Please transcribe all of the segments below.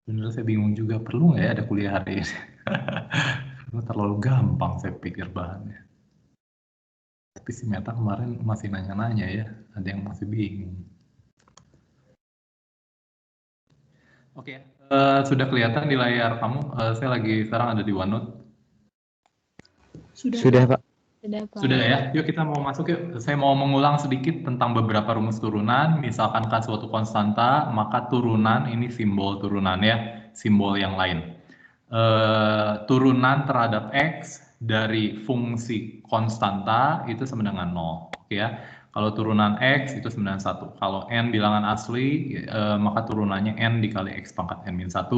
Bener, saya bingung juga, perlu nggak ya ada kuliah hari ini? Terlalu gampang saya pikir bahannya. Tapi si Meta kemarin masih nanya-nanya ya, ada yang masih bingung. Oke, sudah kelihatan di layar kamu, saya lagi sekarang ada di OneNote. Sudah Pak. Sudah ya, yuk kita mau masuk yuk. Saya mau mengulang sedikit tentang beberapa rumus turunan. Misalkan kan suatu konstanta, maka turunan ini simbol turunan ya, simbol yang lain. Turunan terhadap X dari fungsi konstanta itu sama dengan 0. Oke ya. Kalau turunan X itu sama dengan 1. Kalau N bilangan asli, maka turunannya N dikali X pangkat N-1.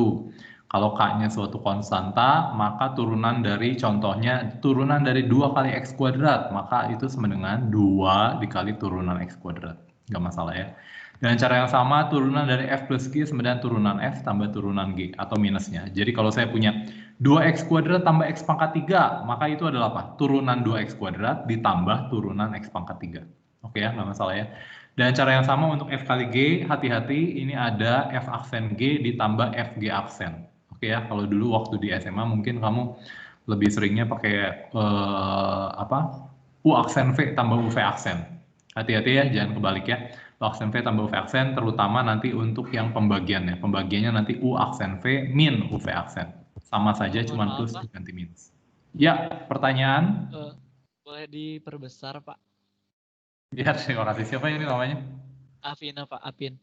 Kalau K-nya suatu konstanta, maka turunan dari contohnya, turunan dari 2 kali X kuadrat, maka itu sama dengan 2 dikali turunan X kuadrat. Nggak masalah ya. Dengan cara yang sama, turunan dari F plus G sama dengan turunan F tambah turunan G, atau minusnya. Jadi kalau saya punya 2X kuadrat tambah X pangkat 3, maka itu adalah apa? Turunan 2X kuadrat ditambah turunan X pangkat 3. Oke ya, nggak masalah ya. Dan cara yang sama untuk F kali G, hati-hati, ini ada F aksen G ditambah FG aksen. Oke ya, kalau dulu waktu di SMA mungkin kamu lebih seringnya pakai U aksen V tambah UV aksen. Hati-hati ya, jangan kebalik ya. U aksen V tambah UV aksen, terutama nanti untuk yang pembagiannya. Pembagiannya nanti U aksen V min UV aksen. Sama saja, cuma plus diganti minus. Ya, pertanyaan? Boleh diperbesar, Pak? Ya, terima kasih. Siapa ini namanya? Afina, Pak. Apin.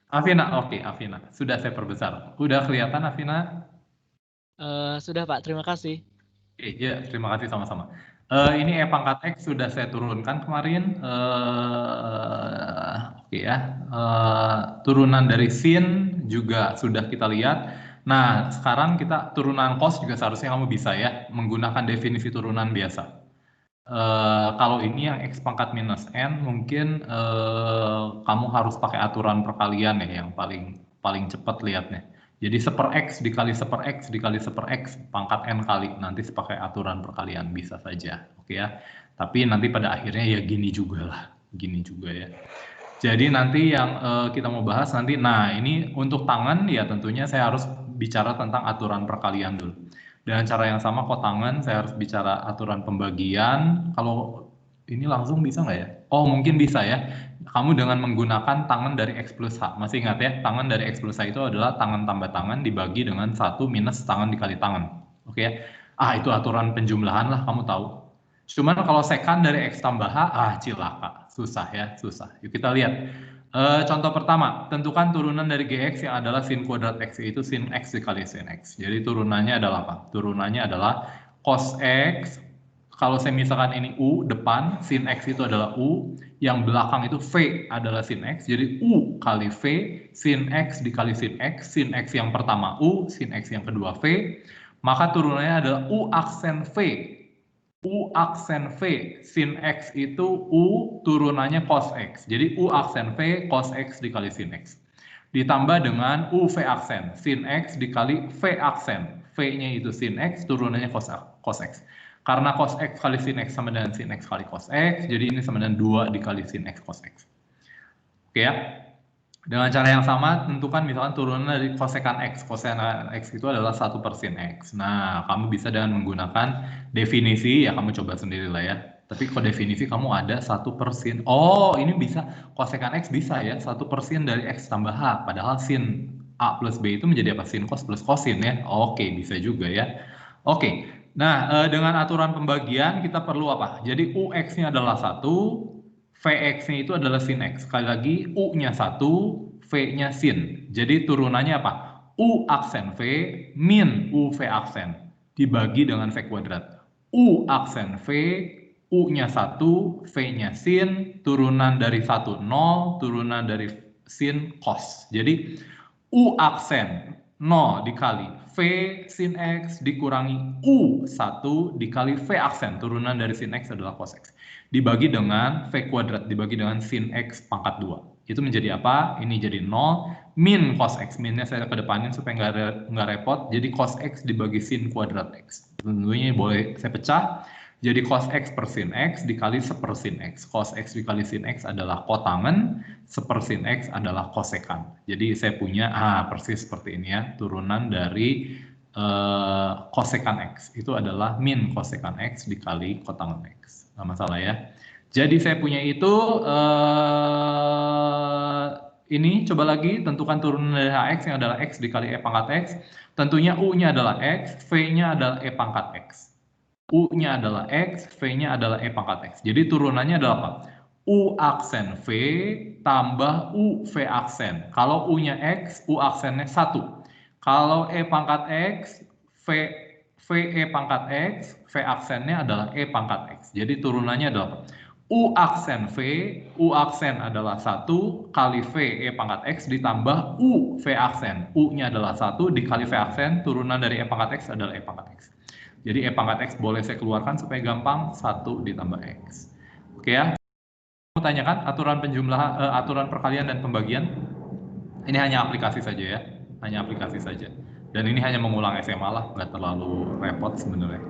Afina, oke, Afina. Sudah saya perbesar. Udah kelihatan, Afina? Sudah, Pak. Terima kasih. Oke, ya, terima kasih sama-sama. Ini E pangkat X sudah saya turunkan kemarin. Oke ya. Turunan dari sin juga sudah kita lihat. Nah, sekarang kita turunan cos juga seharusnya kamu bisa ya, menggunakan definisi turunan biasa. Kalau ini yang X pangkat minus N, mungkin kamu harus pakai aturan perkalian ya, yang paling cepat lihatnya. Jadi 1/X dikali 1/X dikali 1/X pangkat N kali, nanti pakai aturan perkalian, bisa saja, oke ya. Tapi nanti pada akhirnya ya gini juga lah, gini juga ya. Jadi nanti yang kita mau bahas nanti, nah ini untuk tangan ya tentunya saya harus bicara tentang aturan perkalian dulu. Dengan cara yang sama kotangan, saya harus bicara aturan pembagian. Kalau ini langsung bisa nggak ya? Oh, mungkin bisa ya. Kamu dengan menggunakan tangan dari X plus H. Masih ingat ya, tangan dari X plus H itu adalah tangan tambah tangan dibagi dengan 1 minus tangan dikali tangan. Oke ya? Itu aturan penjumlahan lah, kamu tahu. Cuman kalau sekan dari X tambah H, cilaka. Susah ya, susah. Yuk kita lihat. Contoh pertama, tentukan turunan dari Gx yang adalah sin kuadrat X, yaitu sin X dikali sin X. Jadi turunannya adalah apa? Turunannya adalah cos X, kalau saya misalkan ini U depan, sin X itu adalah U, yang belakang itu V adalah sin X, jadi U kali V, sin X dikali sin X yang pertama U, sin X yang kedua V, maka turunannya adalah U aksen V. U aksen V, sin X itu U turunannya cos X. Jadi U aksen V, cos X dikali sin X. Ditambah dengan U V aksen, sin X dikali V aksen. V-nya itu sin X, turunannya cos X. Karena cos X kali sin X sama dengan sin X kali cos X, jadi ini sama dengan 2 dikali sin X cos X. Oke ya. Dengan cara yang sama, tentukan misalkan turunan dari kosekan X. Kosekan X itu adalah 1/sin X. Nah, kamu bisa dengan menggunakan definisi, ya kamu coba sendiri lah ya. Tapi kalau definisi kamu ada 1/sin. Oh, ini bisa, kosekan X bisa ya, 1/sin dari X tambah H. Padahal sin A plus B itu menjadi apa? Sin cos plus cosin ya. Oke, bisa juga ya. Oke, nah dengan aturan pembagian kita perlu apa? Jadi UX-nya adalah 1, Vx-nya itu adalah sin X. Sekali lagi, U-nya 1, V-nya sin. Jadi turunannya apa? U aksen V min UV aksen. Dibagi dengan V kuadrat. U aksen V, U-nya 1, V-nya sin. Turunan dari 1, 0. Turunan dari sin, cos. Jadi U aksen 0 dikali V sin X dikurangi U1 dikali V aksen. Turunan dari sin X adalah cos X. Dibagi dengan V kuadrat, dibagi dengan sin X pangkat 2. Itu menjadi apa? Ini jadi 0, min cos X. Minnya saya kedepanin supaya nggak repot. Jadi cos X dibagi sin kuadrat X. Tentunya boleh saya pecah. Jadi cos X per sin X dikali seper sin X. Cos X dikali sin X adalah kotangen, seper sin X adalah kosekan. Jadi saya punya, persis seperti ini ya, turunan dari kosekan X. Itu adalah min kosekan X dikali kotangen X. Nggak masalah ya. Jadi saya punya itu, ini coba lagi tentukan turunan dari HX yang adalah X dikali E pangkat X. Tentunya U-nya adalah X, V-nya adalah E pangkat X. U-nya adalah X, V-nya adalah E pangkat X. Jadi turunannya adalah apa? U aksen V tambah U V aksen. Kalau U-nya X, U aksennya 1. Kalau E pangkat X, V E pangkat X, V aksennya adalah E pangkat X. Jadi turunannya adalah apa? U aksen V, U aksen adalah 1 kali V E pangkat X ditambah U V aksen. U-nya adalah 1 dikali V aksen, turunan dari E pangkat X adalah E pangkat X. Jadi E pangkat X boleh saya keluarkan supaya gampang, 1 ditambah X. Oke ya. Mau tanyakan aturan penjumlahan, aturan perkalian dan pembagian? Ini hanya aplikasi saja ya. Hanya aplikasi saja. Dan ini hanya mengulang SMA lah, nggak terlalu repot sebenarnya.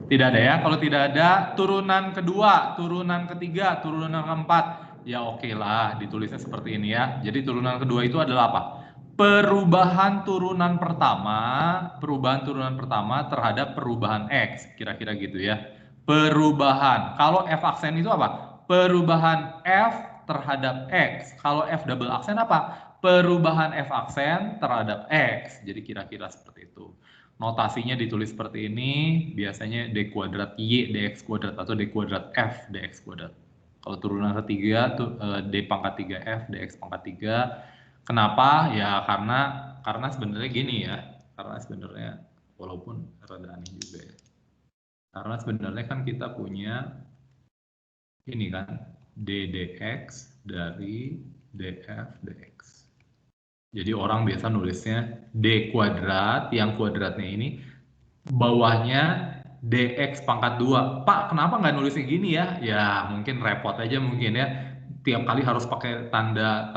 Tidak ada ya. Kalau tidak ada, turunan kedua, turunan ketiga, turunan keempat. Ya oke lah, ditulisnya seperti ini ya. Jadi turunan kedua itu adalah apa? Perubahan turunan pertama terhadap perubahan X, kira-kira gitu ya. Perubahan, kalau F aksen itu apa? Perubahan F terhadap X. Kalau F double aksen apa? Perubahan F aksen terhadap X. Jadi kira-kira seperti itu. Notasinya ditulis seperti ini, biasanya D kuadrat Y dx kuadrat atau D kuadrat F dx kuadrat. Kalau turunan ketiga, D pangkat 3F dx pangkat 3. Kenapa? Ya karena sebenarnya gini ya. Karena sebenarnya walaupun rada aneh juga ya. Karena sebenarnya kan kita punya ini kan D dx dari df dx. Jadi orang biasa nulisnya D kuadrat, yang kuadratnya ini bawahnya dx pangkat 2. Pak, kenapa nggak nulisnya gini ya? Ya mungkin repot aja mungkin ya. Tiap kali harus pakai tanda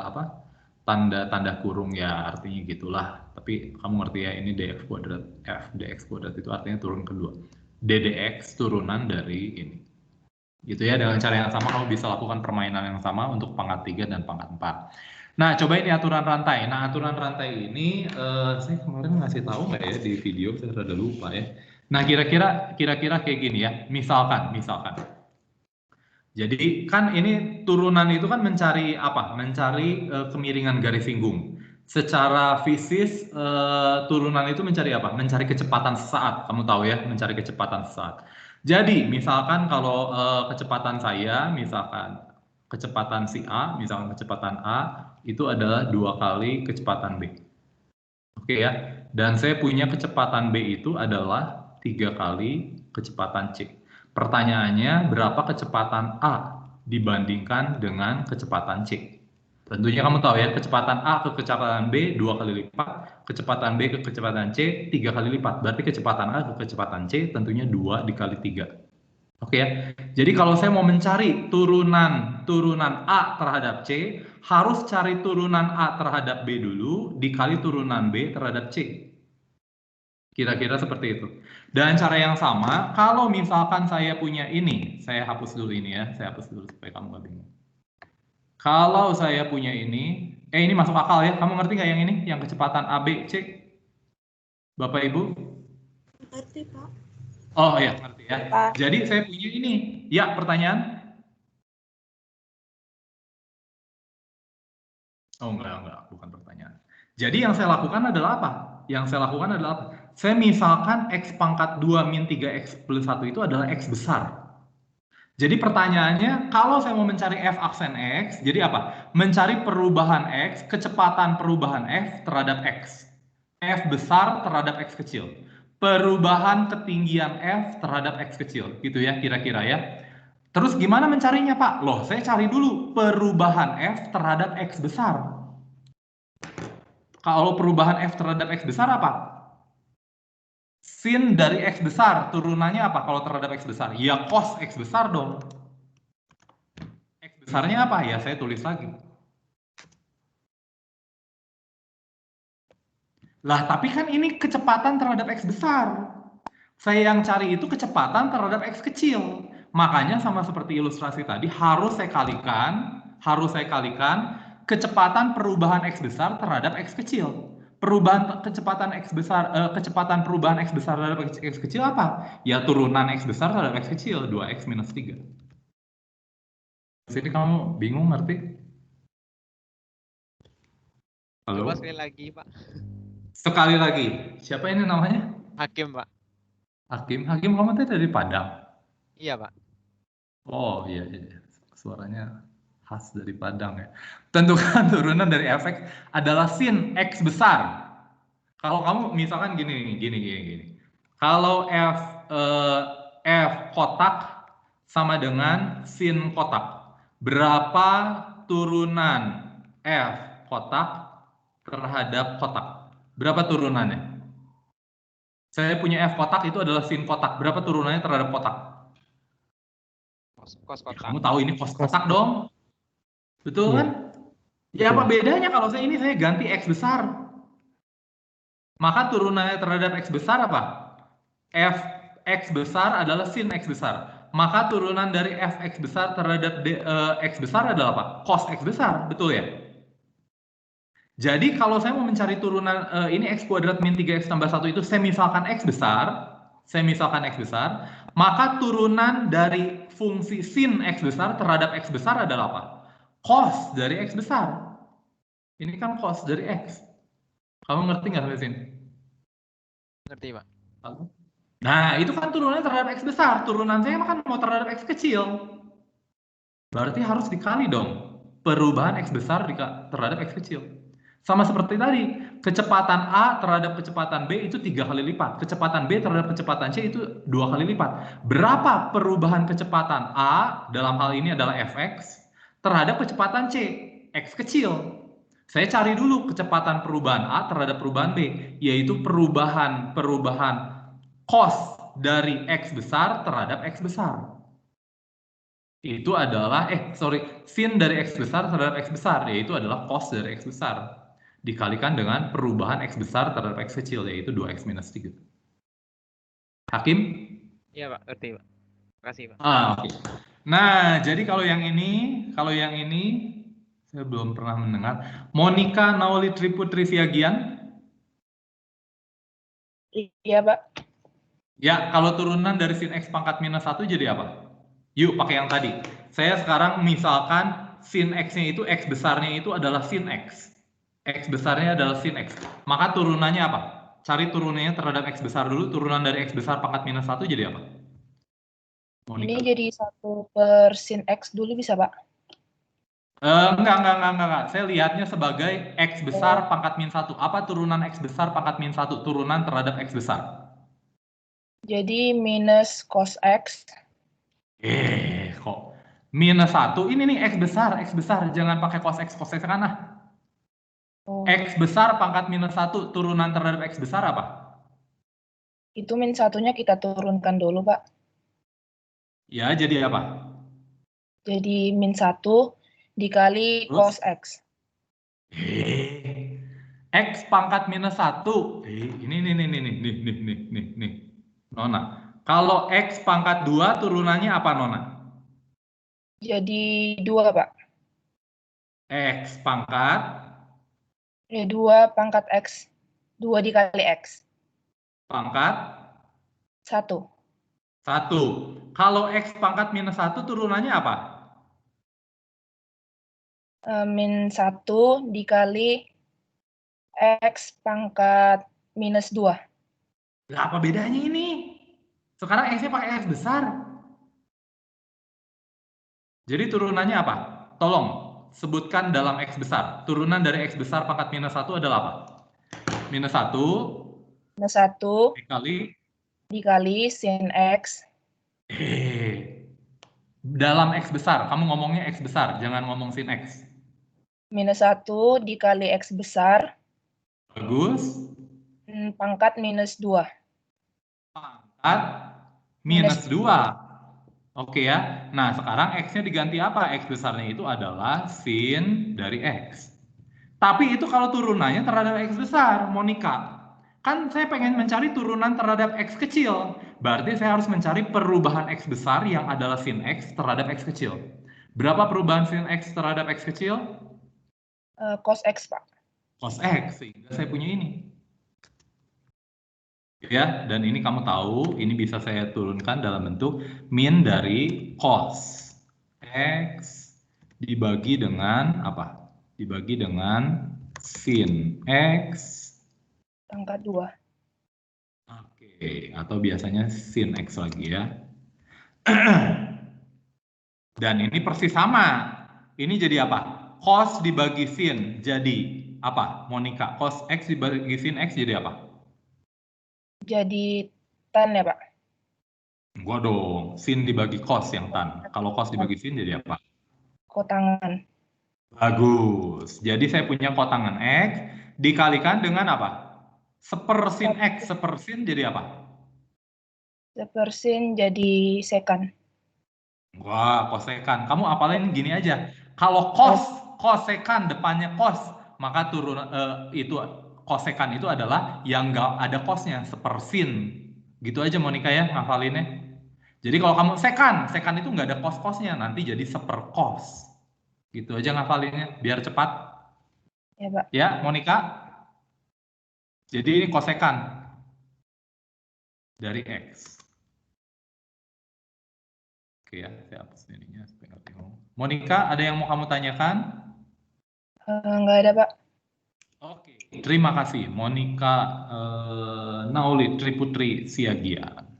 apa? Tanda kurung ya, artinya gitulah. Tapi kamu ngerti ya, ini dx kuadrat, f dx kuadrat itu artinya turun kedua. D dx turunan dari ini. Gitu ya, dengan cara yang sama kamu bisa lakukan permainan yang sama untuk pangkat 3 dan pangkat 4. Nah, coba ini aturan rantai. Nah, aturan rantai ini saya kemarin ngasih tahu nggak ya di video, saya rada lupa ya. Nah, kira-kira kayak gini ya. Misalkan. Jadi kan ini turunan itu kan mencari apa? Mencari kemiringan garis singgung. Secara fisis turunan itu mencari apa? Mencari kecepatan sesaat. Kamu tahu ya, mencari kecepatan sesaat. Jadi misalkan kalau kecepatan saya, misalkan kecepatan si A, misalkan kecepatan A itu adalah 2 kali kecepatan B. Oke ya. Dan saya punya kecepatan B itu adalah 3 kali kecepatan C. Pertanyaannya, berapa kecepatan A dibandingkan dengan kecepatan C? Tentunya kamu tahu ya, kecepatan A ke kecepatan B 2 kali lipat, kecepatan B ke kecepatan C 3 kali lipat. Berarti kecepatan A ke kecepatan C tentunya 2 dikali 3. Oke ya. Jadi kalau saya mau mencari turunan A terhadap C, harus cari turunan A terhadap B dulu dikali turunan B terhadap C. Kira-kira seperti itu. Dan cara yang sama, kalau misalkan saya punya ini, saya hapus dulu ini ya, saya hapus dulu supaya kamu nggak bingung. Kalau saya punya ini masuk akal ya, kamu ngerti nggak yang ini, yang kecepatan A, B, C? Bapak Ibu? Ngerti, Pak. Oh ya, ngerti ya. Pak. Jadi saya punya ini. Ya, pertanyaan? Oh enggak, bukan pertanyaan. Jadi yang saya lakukan adalah apa? Yang saya lakukan adalah apa? Saya misalkan X pangkat 2 min 3X plus 1 itu adalah X besar. Jadi pertanyaannya, kalau saya mau mencari F aksen X, jadi apa? Mencari perubahan X, kecepatan perubahan F terhadap X. F besar terhadap X kecil. Perubahan ketinggian F terhadap X kecil. Gitu ya, kira-kira ya. Terus gimana mencarinya, Pak? Loh, saya cari dulu perubahan F terhadap X besar. Kalau perubahan F terhadap X besar apa? Sin dari X besar, turunannya apa kalau terhadap X besar? Ya cos X besar dong. X besarnya apa? Ya saya tulis lagi. Lah tapi kan ini kecepatan terhadap X besar. Saya yang cari itu kecepatan terhadap X kecil. Makanya sama seperti ilustrasi tadi, harus saya kalikan kecepatan perubahan X besar terhadap X kecil. Kecepatan perubahan X besar terhadap X kecil apa? Ya turunan X besar terhadap X kecil, 2X minus 3. Di sini kamu bingung ngerti? Halo? Coba sekali lagi, Pak. Sekali lagi. Siapa ini namanya? Hakim, Pak. Hakim. Hakim kamu tadi dari Padang. Iya, Pak. Oh iya, iya. Suaranya khas dari Padang ya. Tentukan turunan dari fx adalah sin X besar. Kalau kamu misalkan gini. Kalau f kotak sama dengan sin kotak. Berapa turunan f kotak terhadap kotak? Berapa turunannya? Saya punya f kotak itu adalah sin kotak. Berapa turunannya terhadap kotak? Kos Ya, kotak. kamu tahu ini kos kotak dong. Betul kan? Ya apa bedanya kalau saya ganti X besar? Maka turunannya terhadap X besar apa? F X besar adalah sin X besar. Maka turunan dari Fx besar terhadap X besar adalah apa? Cos X besar, betul ya? Jadi kalau saya mau mencari turunan ini X kuadrat min 3X tambah 1 itu saya misalkan X besar, maka turunan dari fungsi sin X besar terhadap X besar adalah apa? Cos dari X besar. Ini kan cos dari X. Kamu ngerti nggak sampai sini? Ngerti, Pak. Nah, itu kan turunannya terhadap X besar. Turunan saya kan mau terhadap X kecil. Berarti harus dikali dong. Perubahan X besar terhadap X kecil. Sama seperti tadi, kecepatan A terhadap kecepatan B itu 3 kali lipat. Kecepatan B terhadap kecepatan C itu 2 kali lipat. Berapa perubahan kecepatan A, dalam hal ini adalah Fx, terhadap kecepatan C, X kecil. Saya cari dulu kecepatan perubahan A terhadap perubahan B, yaitu perubahan cos dari X besar terhadap X besar. Itu adalah, sin dari X besar terhadap X besar, yaitu adalah cos dari X besar. Dikalikan dengan perubahan X besar terhadap X kecil, yaitu 2X minus 3. Hakim? Iya, Pak. Ngerti, Pak. Makasih, Pak. Oke. Nah, jadi kalau yang ini saya belum pernah mendengar. Monica Nauli Triputri Siagian? Iya, Pak. Ya, kalau turunan dari sin X pangkat minus 1 jadi apa? Yuk, pakai yang tadi. Saya sekarang misalkan sin X-nya itu, X besarnya itu adalah sin X. X besarnya adalah sin X. Maka turunannya apa? Cari turunannya terhadap X besar dulu. Turunan dari X besar pangkat minus 1 jadi apa? Monica. Ini jadi 1/sin X dulu bisa, Pak? Enggak. Saya lihatnya sebagai X besar pangkat min 1. Apa turunan X besar pangkat min 1? Turunan terhadap X besar. Jadi minus cos X. Kok minus 1? Ini nih X besar. Jangan pakai cos X kan ah. X besar pangkat minus 1. Turunan terhadap X besar apa? Itu min satunya kita turunkan dulu, Pak. Ya, jadi apa? Jadi min 1 dikali Terus? cos X. X pangkat minus 1. Nih. Nona. Kalau X pangkat 2 turunannya apa, Nona? Jadi 2, Pak. X pangkat? 2 pangkat X. 2 dikali X. Pangkat? 1. 1. Kalau X pangkat minus 1 turunannya apa? Min 1 dikali X pangkat minus 2. Lah, apa bedanya ini? Sekarang X-nya pakai X besar. Jadi turunannya apa? Tolong sebutkan dalam X besar. Turunan dari X besar pangkat minus 1 adalah apa? Minus 1 dikali sin X. Dalam X besar. Kamu ngomongnya X besar. Jangan ngomong sin X. Minus 1 dikali X besar. Bagus. Pangkat minus 2. Pangkat minus 2. Oke ya. Nah, sekarang X-nya diganti apa? X besarnya itu adalah sin dari X. Tapi itu kalau turunannya terhadap X besar, Monica. Kan saya pengen mencari turunan terhadap X kecil. Berarti saya harus mencari perubahan X besar yang adalah sin X terhadap X kecil. Berapa perubahan sin X terhadap X kecil? Cos X, Pak. Cos X, sehingga saya punya ini. Ya, dan ini kamu tahu, ini bisa saya turunkan dalam bentuk min dari cos X dibagi dengan apa? Dibagi dengan sin X Pangkat 2. Oke, atau biasanya sin X lagi ya. Dan ini persis sama. Ini jadi apa? Cos dibagi sin jadi apa? Monica, cos X dibagi sin X jadi apa? Jadi tan ya, Pak? Gua dong, sin dibagi cos yang tan. Kalau cos dibagi sin jadi apa? Kotangan. Bagus. Jadi saya punya kotangan X dikalikan dengan apa? Sepersin X, sepersin jadi apa? Sepersin jadi sekan. Wah, kosekan. Kamu apalin gini aja. Kalau kosekan depannya kos, maka itu kosekan itu adalah yang nggak ada kosnya, sepersin. Gitu aja Monica ya ngafalinnya. Jadi kalau kamu sekan itu nggak ada kos-kosnya, nanti jadi seperkos. Gitu aja ngafalinnya, biar cepat. Ya, Pak. Ya, Monica. Jadi ini kosekan dari X. Oke ya, saya hapus ininya supaya nggak bingung. Monica, ada yang mau kamu tanyakan? Nggak ada, Pak. Oke, terima kasih Monica Nauli Triputri Siagian.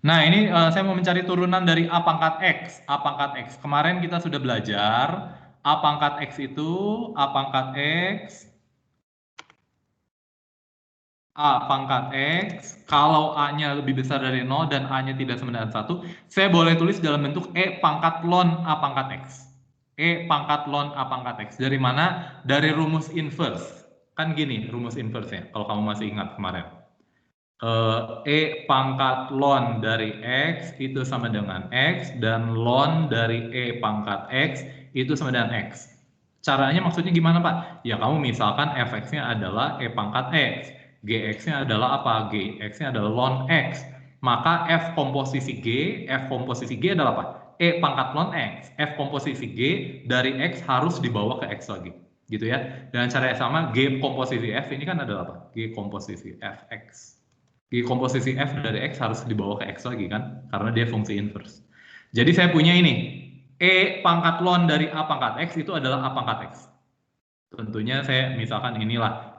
Nah, ini saya mau mencari turunan dari A pangkat X. A pangkat X. Kemarin kita sudah belajar A pangkat X itu A pangkat X A pangkat X, kalau A-nya lebih besar dari 0 dan A-nya tidak sama dengan 1, saya boleh tulis dalam bentuk E pangkat ln A pangkat X. E pangkat ln A pangkat X. Dari mana? Dari rumus inverse. Kan gini rumus inverse-nya, kalau kamu masih ingat kemarin. E pangkat ln dari X itu sama dengan X, dan ln dari E pangkat X itu sama dengan X. Caranya maksudnya gimana, Pak? Ya, kamu misalkan fx-nya adalah E pangkat X. Gx-nya adalah apa? Gx-nya adalah ln X. Maka F komposisi G adalah apa? E pangkat ln X. F komposisi G dari X harus dibawa ke X lagi. Gitu ya. Dengan cara yang sama, G komposisi F ini kan adalah apa? G komposisi Fx. G komposisi F dari X harus dibawa ke X lagi kan? Karena dia fungsi inverse. Jadi saya punya ini. E pangkat ln dari A pangkat X itu adalah A pangkat X. Tentunya saya misalkan inilah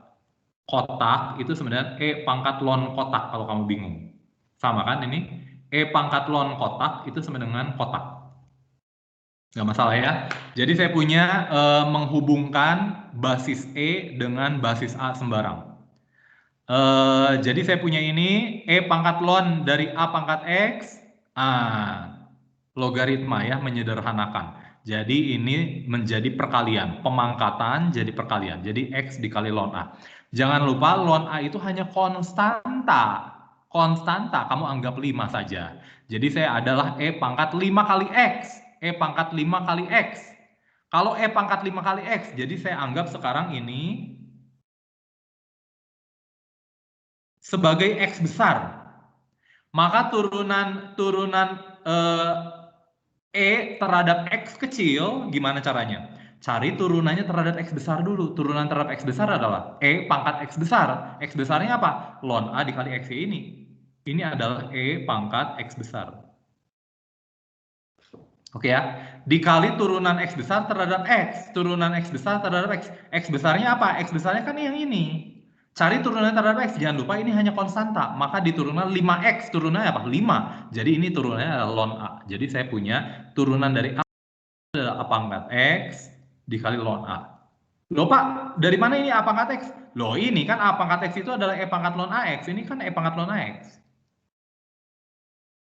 kotak itu sebenarnya E pangkat ln kotak kalau kamu bingung. Sama kan ini? E pangkat ln kotak itu sama dengan kotak. Nggak masalah ya. Jadi saya punya menghubungkan basis E dengan basis A sembarang. Jadi saya punya ini E pangkat ln dari A pangkat X. Logaritma ya, menyederhanakan. Jadi ini menjadi perkalian, pemangkatan jadi perkalian. Jadi X dikali ln A. Jangan lupa ln A itu hanya konstanta. Konstanta, kamu anggap 5 saja. Jadi saya adalah E pangkat 5 kali X. E pangkat 5 kali X. Kalau E pangkat 5 kali X, jadi saya anggap sekarang ini sebagai X besar. Maka turunan E terhadap X kecil, gimana caranya? Cari turunannya terhadap X besar dulu. Turunan terhadap X besar adalah E pangkat X besar. X besarnya apa? Ln A dikali X ini. Ini adalah E pangkat X besar. Oke ya. Dikali turunan X besar terhadap X. Turunan X besar terhadap X. X besarnya apa? X besarnya kan yang ini. Cari turunan terhadap X. Jangan lupa ini hanya konstanta. Maka di turunan 5X. Turunannya apa? 5. Jadi ini turunannya adalah ln A. Jadi saya punya turunan dari A adalah A pangkat X dikali ln A. Loh Pak, dari mana ini A pangkat X? Loh ini kan A pangkat X itu adalah E pangkat ln AX. Ini kan E pangkat ln AX.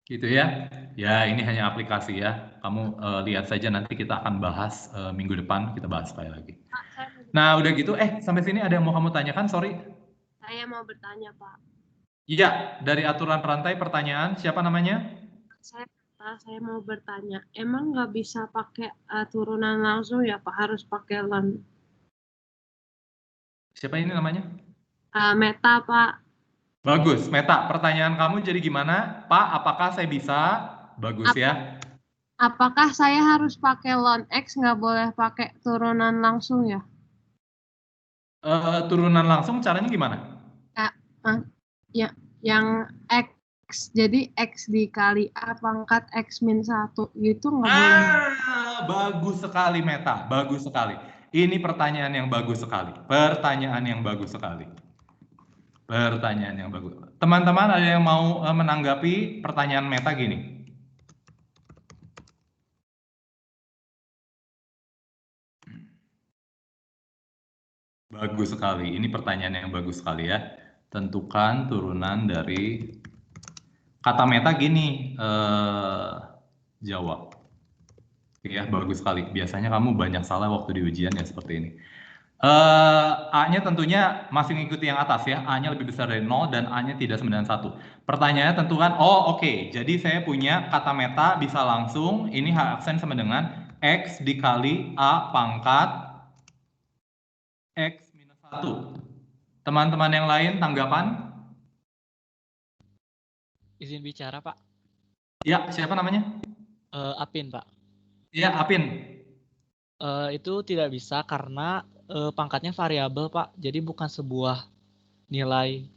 Gitu ya. Ya ini hanya aplikasi ya. Kamu lihat saja, nanti kita akan bahas minggu depan, kita bahas sekali lagi. Nah udah gitu, sampai sini ada yang mau kamu tanyakan? Sorry. Saya mau bertanya, Pak. Iya, dari aturan rantai pertanyaan, siapa namanya? Saya mau bertanya, emang nggak bisa pakai turunan langsung ya, Pak? Harus pakai ln. Siapa ini namanya? Meta, Pak. Bagus, Meta. Pertanyaan kamu jadi gimana? Pak, apakah saya bisa? Bagus ya. Apakah saya harus pakai ln X, nggak boleh pakai turunan langsung ya? Turunan langsung caranya gimana? Ya, yang X, jadi X dikali A pangkat X min 1 gitu nggak boleh. Bagus sekali Meta, bagus sekali. Ini pertanyaan yang bagus sekali. Pertanyaan yang bagus sekali. Pertanyaan yang bagus. Teman-teman ada yang mau menanggapi pertanyaan Meta gini? Bagus sekali. Ini pertanyaan yang bagus sekali ya. Tentukan turunan dari kata Meta gini. Jawab. Ya, bagus sekali. Biasanya kamu banyak salah waktu di ujian ya seperti ini. A-nya tentunya masih mengikuti yang atas ya. A-nya lebih besar dari 0 dan A-nya tidak 91. Pertanyaannya tentukan, oke. Jadi saya punya kata Meta bisa langsung, ini H aksen sama dengan X dikali A pangkat X minus 1. Teman-teman yang lain tanggapan? Izin bicara, Pak. Ya, siapa namanya? Apin, Pak. Ya, Apin. Itu tidak bisa karena pangkatnya variabel, Pak. Jadi bukan sebuah nilai.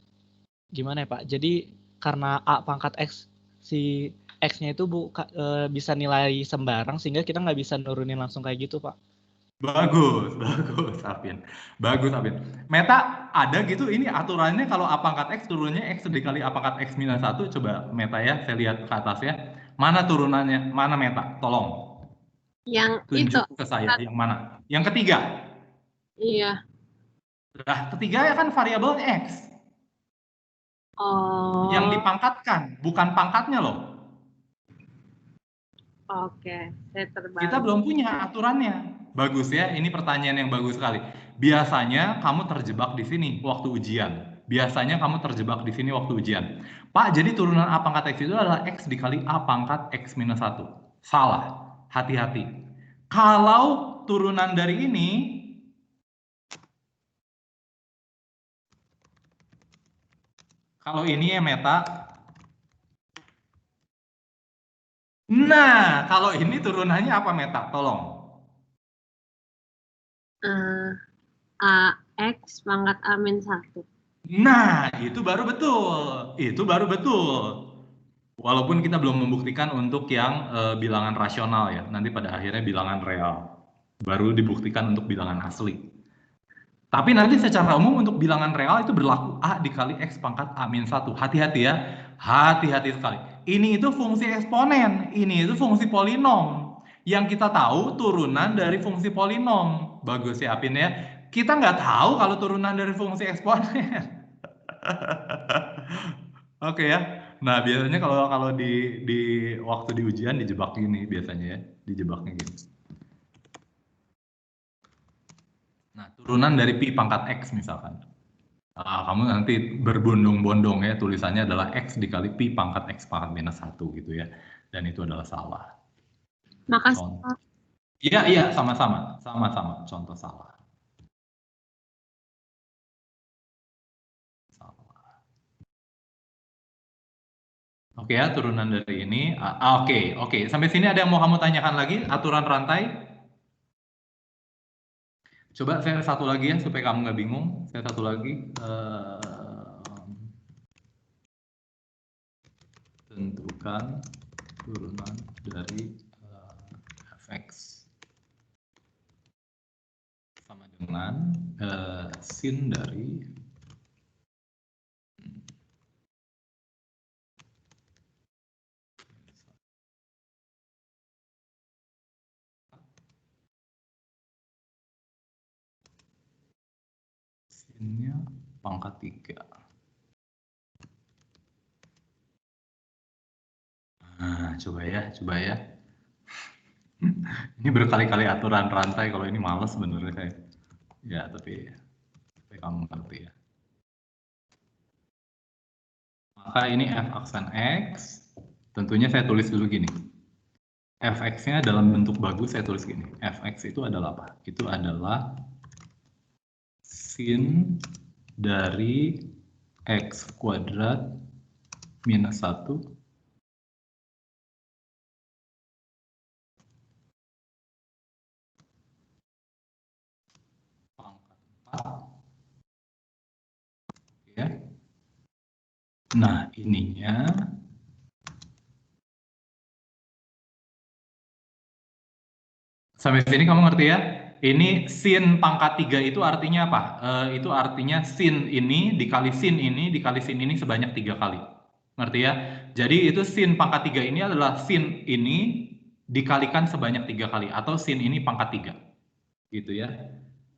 Gimana ya, Pak? Jadi karena A pangkat X, si X-nya itu bisa nilai sembarang, sehingga kita nggak bisa nurunin langsung kayak gitu, Pak. Bagus, Apin. Bagus, Apin. Meta, ada gitu ini aturannya kalau A pangkat X turunnya X dikali A pangkat X minus 1. Coba Meta ya, saya lihat ke atas ya. Mana turunannya? Mana Meta? Tolong. Yang tunjuk itu. ke saya, yang mana? Yang ketiga? Iya. Nah, ketiga ya kan variabel X. Oh. Yang dipangkatkan, bukan pangkatnya loh. Oke, saya terbalik. Kita belum punya aturannya. Bagus ya, ini pertanyaan yang bagus sekali. Biasanya kamu terjebak di sini waktu ujian. Biasanya kamu terjebak di sini waktu ujian. Pak, jadi turunan A pangkat X itu adalah X dikali A pangkat X minus 1. Salah, hati-hati. Kalau turunan dari ini, kalau ini ya Meta. Nah, kalau ini turunannya apa Meta? Tolong. AX pangkat A min 1. Nah, itu baru betul. Itu baru betul. Walaupun kita belum membuktikan untuk yang bilangan rasional ya. Nanti pada akhirnya bilangan real. Baru dibuktikan untuk bilangan asli. Tapi nanti secara umum untuk bilangan real itu berlaku A dikali X pangkat A min 1. Hati-hati ya. Hati-hati sekali. Ini itu fungsi eksponen. Ini itu fungsi polinom. Yang kita tahu turunan dari fungsi polinom. Bagus ya Apin ya. Kita nggak tahu kalau turunan dari fungsi eksponen. Oke ya. Nah, biasanya kalau di waktu di ujian dijebak gini biasanya ya. Dijebaknya gini. Nah, turunan dari pi pangkat X misalkan. Kamu nanti berbondong-bondong ya, tulisannya adalah X dikali pi pangkat X pangkat minus 1 gitu ya. Dan itu adalah salah. Makasih. Iya, sama-sama. Sama-sama, contoh salah. Oke ya, turunan dari ini. Oke. Sampai sini ada yang mau kamu tanyakan lagi? Aturan rantai? Coba saya satu lagi ya, supaya kamu nggak bingung. Saya satu lagi. Tentukan turunan dari fx sama dengan sin dari sinnya pangkat 3. Nah, coba ya. Ini berkali-kali aturan rantai, kalau ini males sebenarnya saya. Ya, tapi kamu ngerti ya. Maka ini f aksen x, tentunya saya tulis dulu gini. Fx-nya dalam bentuk bagus saya tulis gini. Fx itu adalah apa? Itu adalah sin dari X kuadrat minus 1 pangkat 4. Ya. Nah, ininya sampai sini kamu ngerti ya? Ini sin pangkat 3 itu artinya apa? Itu artinya sin ini dikali sin ini sebanyak 3 kali. Ngerti ya? Jadi itu sin pangkat 3 ini adalah sin ini dikalikan sebanyak 3 kali. Atau sin ini pangkat 3. Gitu ya.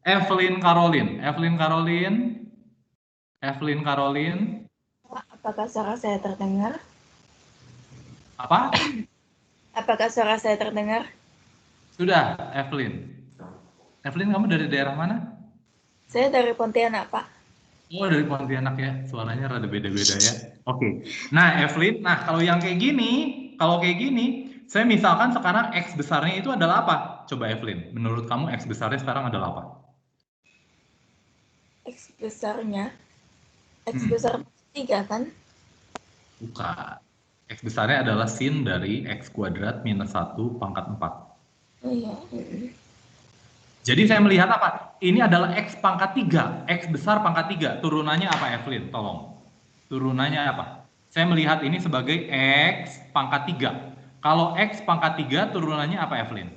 Evelyn Caroline. Pak, apakah suara saya terdengar? Apa? Apakah suara saya terdengar? Sudah, Evelyn. Evelyn, kamu dari daerah mana? Saya dari Pontianak, Pak. Oh, dari Pontianak ya. Suaranya rada beda-beda ya. Oke. Nah, Evelyn, kalau yang kayak gini, saya misalkan sekarang X besarnya itu adalah apa? Coba Evelyn, menurut kamu X besarnya sekarang adalah apa? X besarnya, X besar 3 kan? Bukan. X besarnya adalah sin dari X kuadrat minus 1 pangkat 4. Oh iya. Jadi saya melihat apa? Ini adalah X pangkat 3. X besar pangkat 3. Turunannya apa, Evelyn? Tolong. Turunannya apa? Saya melihat ini sebagai X pangkat 3. Kalau X pangkat 3, turunannya apa, Evelyn?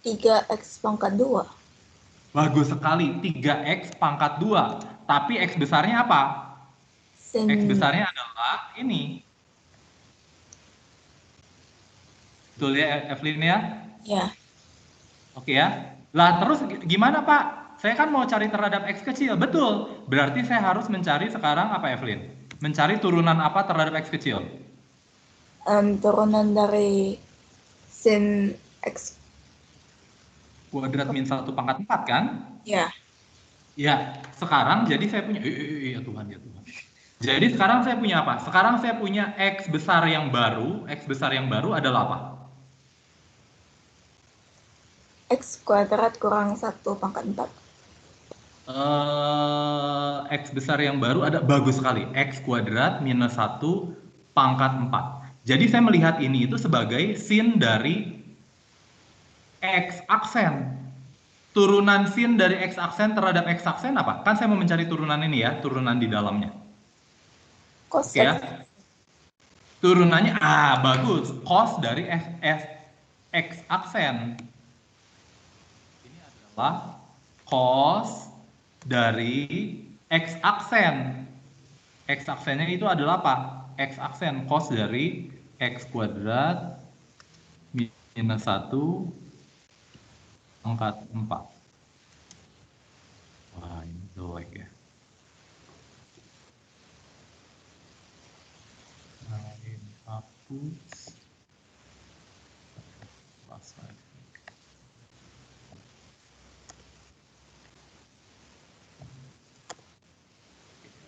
3X pangkat 2. Bagus sekali. 3X pangkat 2. Tapi X besarnya apa? Sin. X besarnya adalah ini. Betul ya, Evelyn ya? Ya. Oke ya. Lah terus gimana Pak? Saya kan mau cari terhadap X kecil. Betul. Berarti saya harus mencari sekarang apa, Evelyn? Mencari turunan apa terhadap X kecil? Turunan dari sin X Kuadrat min 1 pangkat 4 kan? ya. Ya. Sekarang jadi saya punya ya Tuhan. Jadi sekarang saya punya apa? Sekarang saya punya X besar yang baru. X besar yang baru adalah apa? X kuadrat kurang 1 pangkat 4. X besar yang baru ada bagus sekali. X kuadrat minus 1 pangkat 4. Jadi saya melihat ini itu sebagai sin dari X aksen. Turunan sin dari X aksen terhadap X aksen apa? Kan saya mau mencari turunan ini ya, turunan di dalamnya. Cos Oke ya. Turunannya bagus. Cos dari X aksen. Ini adalah cos dari X aksen. X aksennya itu adalah apa? X aksen cos dari X kuadrat minus 1 pangkat 4. Wah, ini jelek ya. Nah, ini hapus.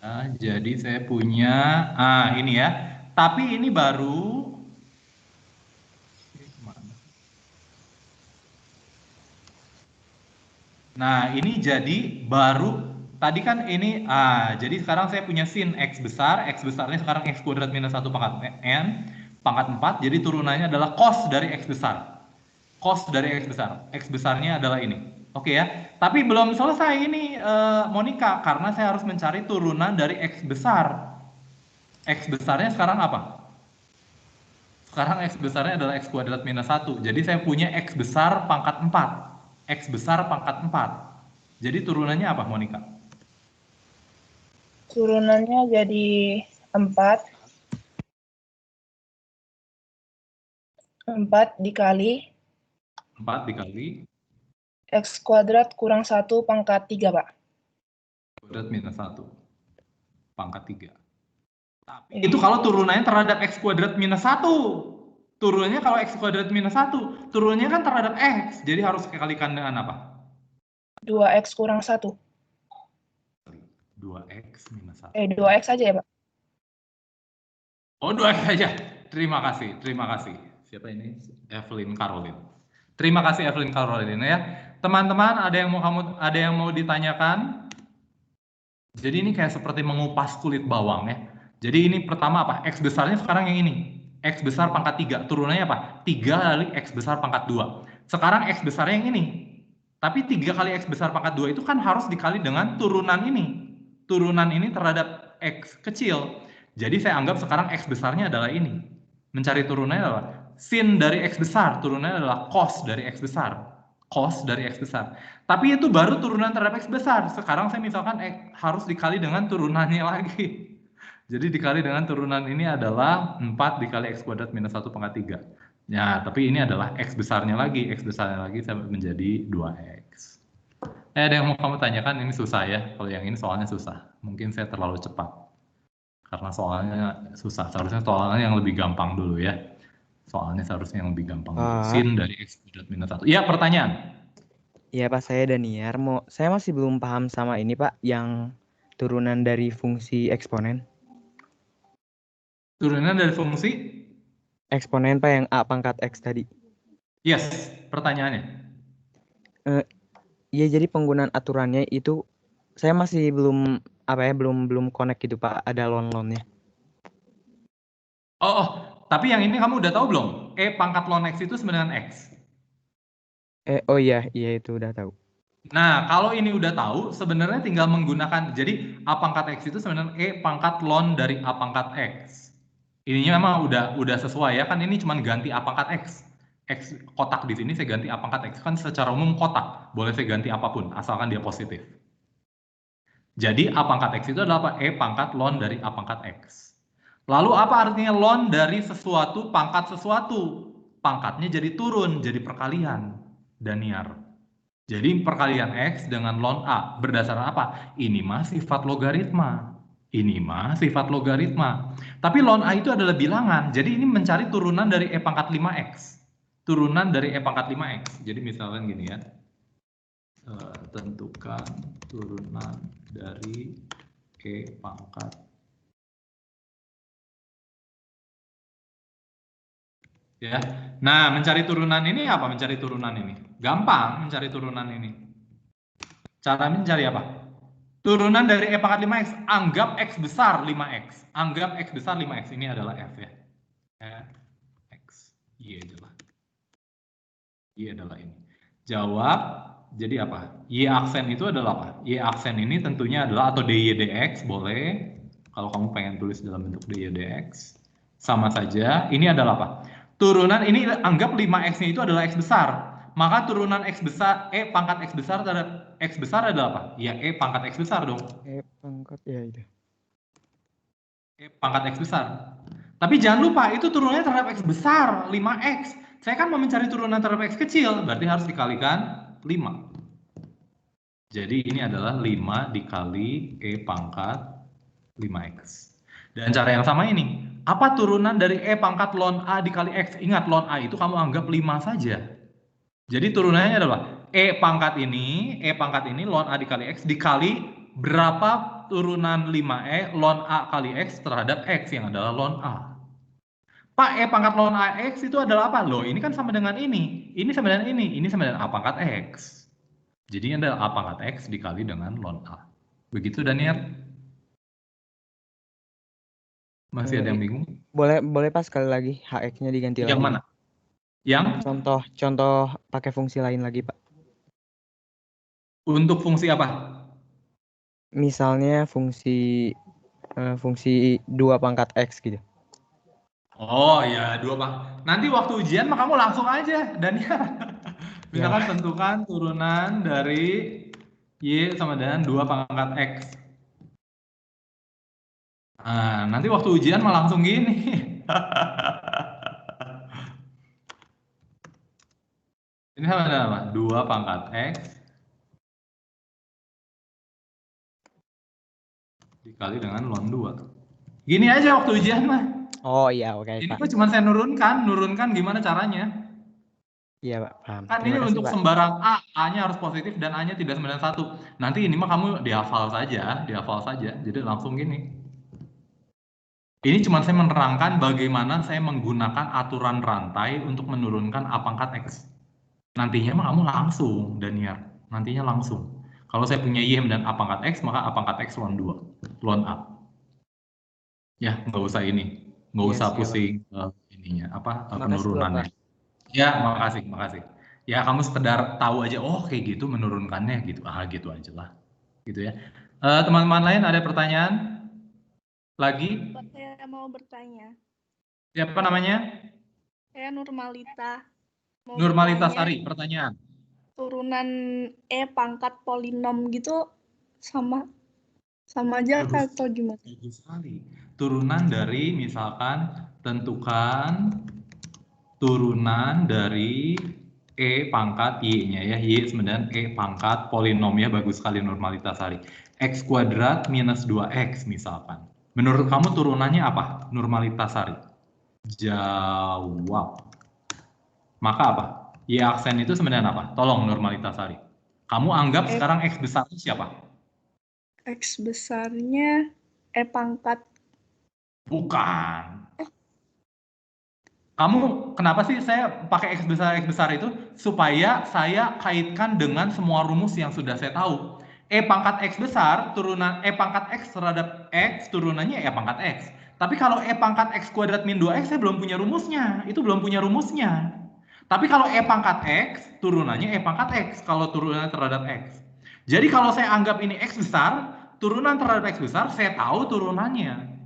Ya, jadi saya punya ini ya. Tapi ini baru nah, ini jadi baru tadi kan ini jadi sekarang saya punya sin X besar, X besarnya sekarang X kuadrat minus 1 pangkat N pangkat 4, jadi turunannya adalah cos dari X besar. Cos dari X besar. X besarnya adalah ini. Oke ya. Tapi belum selesai ini Monica, karena saya harus mencari turunan dari X besar. X besarnya sekarang apa? Sekarang X besarnya adalah X kuadrat minus 1. Jadi saya punya X besar pangkat 4. X besar pangkat 4. Jadi turunannya apa, Monica? Turunannya jadi 4. 4 dikali 4 dikali X kuadrat kurang 1 pangkat 3, Pak. Kuadrat minus 1 pangkat 3. Tapi itu kalau turunannya terhadap X kuadrat minus 1. Turunannya kalau X kuadrat minus 1. Turunannya kan terhadap X. Jadi harus dikalikan dengan apa? 2X kurang 1. 2X minus 1. 2X aja ya, Pak? Oh, 2X aja. Terima kasih. Siapa ini? Evelyn Caroline. Terima kasih Evelyn Caroline ya. Teman-teman, ada yang mau ditanyakan? Jadi ini kayak seperti mengupas kulit bawang ya. Jadi ini pertama apa? X besarnya sekarang yang ini. X besar pangkat 3. Turunannya apa? 3 kali X besar pangkat 2. Sekarang X besarnya yang ini. Tapi 3 kali X besar pangkat 2 itu kan harus dikali dengan turunan ini. Turunan ini terhadap X kecil. Jadi saya anggap sekarang X besarnya adalah ini. Mencari turunannya adalah sin dari X besar. Turunannya adalah cos dari X besar. Cos dari X besar. Tapi itu baru turunan terhadap X besar. Sekarang saya misalkan harus dikali dengan turunannya lagi. Jadi dikali dengan turunan ini adalah 4 dikali X kuadrat minus 1 pangkat 3. Ya, tapi ini adalah X besarnya lagi. X besarnya lagi sampai menjadi 2X. Ada yang mau kamu tanyakan? Ini susah ya. Kalau yang ini soalnya susah. Mungkin saya terlalu cepat. Karena soalnya susah. Seharusnya soalnya yang lebih gampang dulu ya. Soalnya seharusnya yang lebih gampang dulu. Sin dari X kuadrat minus 1. Iya, pertanyaan. Iya Pak, saya Daniar. Saya masih belum paham sama ini Pak, yang turunan dari fungsi eksponen. Turunan dari fungsi? Eksponen Pak, yang A pangkat X tadi. Yes, pertanyaannya. Iya, jadi penggunaan aturannya itu saya masih belum belum connect gitu Pak, ada lon-lonnya. Tapi yang ini kamu udah tahu belum? E pangkat ln X itu sama dengan X. Oh iya itu udah tahu. Nah, kalau ini udah tahu, sebenarnya tinggal menggunakan, jadi A pangkat X itu sebenarnya E pangkat ln dari A pangkat X. Ininya memang udah sesuai ya, kan ini cuma ganti A pangkat X. X kotak di sini saya ganti A pangkat X, kan secara umum kotak, boleh saya ganti apapun, asalkan dia positif. Jadi A pangkat X itu adalah apa? E pangkat ln dari A pangkat X. Lalu apa artinya ln dari sesuatu pangkat sesuatu? Pangkatnya jadi turun, jadi perkalian, Daniar. Jadi perkalian X dengan ln A, berdasarkan apa? Ini mah sifat logaritma. Ini mah sifat logaritma. Tapi ln A itu adalah bilangan, jadi ini mencari turunan dari E pangkat 5X. Turunan dari E pangkat 5X. Jadi misalkan gini ya. Tentukan turunan dari E pangkat. Ya. Nah, mencari turunan ini apa? Mencari turunan ini. Gampang mencari turunan ini. Cara mencari apa? Turunan dari E pangkat 5X, anggap X besar 5X. Anggap X besar 5X, ini adalah F ya. X, Y adalah. Y adalah ini. Jawab, jadi apa? Y aksen itu adalah apa? Y aksen ini tentunya adalah, atau DY dx, boleh. Kalau kamu pengen tulis dalam bentuk DY dx. Sama saja, ini adalah apa? Turunan ini anggap 5X-nya itu adalah X besar. Maka turunan X besar, E pangkat X besar terhadap X besar adalah apa? Ya E pangkat X besar dong. E pangkat ya itu. E pangkat X besar. Tapi jangan lupa itu turunannya terhadap X besar, 5X. Saya kan mau mencari turunan terhadap X kecil, berarti harus dikalikan 5. Jadi ini adalah 5 dikali E pangkat 5X. Dan cara yang sama ini, apa turunan dari E pangkat ln A dikali X? Ingat, ln A itu kamu anggap 5 saja. Jadi turunannya adalah E pangkat ini ln A dikali X dikali berapa turunan 5E ln A kali X terhadap X yang adalah ln A. Pak, E pangkat ln AX itu adalah apa? Loh, ini kan sama dengan ini sama dengan ini sama dengan A pangkat X. Jadi ini adalah A pangkat X dikali dengan ln A. Begitu, Daniel? Masih ada yang bingung? Boleh Pak sekali lagi HX-nya diganti lagi. Yang mana? Yang? Contoh pakai fungsi lain lagi, Pak. Untuk fungsi apa? Misalnya fungsi 2 pangkat X gitu. Oh ya, 2 Pak. Nanti waktu ujian mah kamu langsung aja, Daniel. Misalkan tentukan turunan dari Y sama dengan 2 pangkat X. Nah, nanti waktu ujian mah langsung gini. Ini sama dengan apa? 2 pangkat X dikali dengan ln 2. Gini aja waktu ujian mah. Oh iya, oke, Ini Pak. mah cuma saya nurunkan gimana caranya. Iya, Pak, paham. Kan ini untuk sembarang A, A-nya harus positif dan A-nya tidak sama dengan 1. Nanti ini mah kamu dihafal saja. Jadi langsung gini. Ini cuma saya menerangkan bagaimana saya menggunakan aturan rantai untuk menurunkan A pangkat X. Nantinya mah kamu langsung, Daniar. Nantinya langsung. Kalau saya punya Y dan A pangkat X, maka A pangkat X ln 2, ln A. Ya, nggak usah ini. Nggak Iya, usah siap, Pak. pusing ininya, Makasih, penurunannya. Bapak. Ya, makasih. Ya, kamu sekedar tahu aja, oh kayak gitu menurunkannya gitu. Gitu aja lah. Gitu ya. Teman-teman lain ada pertanyaan? Lagi? Saya mau bertanya. Siapa namanya? Saya Nurmalita. Mau Nurmalita bertanya, Sari, pertanyaan. turunan E pangkat polinom gitu sama aja Bagus. atau gimana? Bagus sekali. Turunan dari misalkan tentukan turunan dari E pangkat Y-nya ya. Y sebenarnya E pangkat polinom ya. Bagus sekali Nurmalita Sari. X kuadrat minus 2X misalkan. Menurut kamu turunannya apa? Nurmalita Sari. Jawab. Maka apa? Y aksen itu sebenarnya apa? Tolong Nurmalita Sari. Kamu anggap sekarang X besar itu siapa? X besarnya E pangkat. Bukan. Kamu kenapa sih saya pakai X besar itu? Supaya saya kaitkan dengan semua rumus yang sudah saya tahu. E pangkat X besar, turunan E pangkat X terhadap X, turunannya E pangkat X. Tapi kalau E pangkat X kuadrat min 2X, saya belum punya rumusnya. Itu belum punya rumusnya. Tapi kalau E pangkat X, turunannya E pangkat X. Kalau turunannya terhadap X. Jadi kalau saya anggap ini X besar, turunan terhadap X besar, saya tahu turunannya.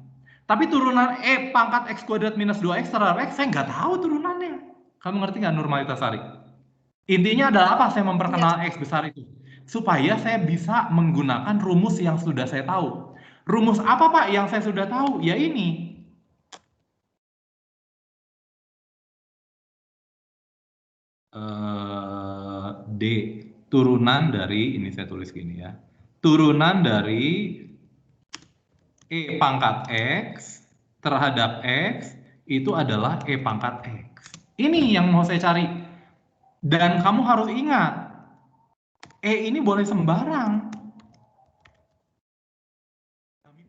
Tapi turunan E pangkat X kuadrat minus 2X terhadap X, saya nggak tahu turunannya. Kamu ngerti nggak Nurmalita Sari? Intinya adalah apa saya memperkenal X besar itu? Supaya saya bisa menggunakan rumus yang sudah saya tahu. Rumus apa Pak yang saya sudah tahu? Ya ini. D. Turunan dari, ini saya tulis gini ya. Turunan dari E pangkat X terhadap X itu adalah E pangkat X. Ini yang mau saya cari. Dan kamu harus ingat, E ini boleh sembarang.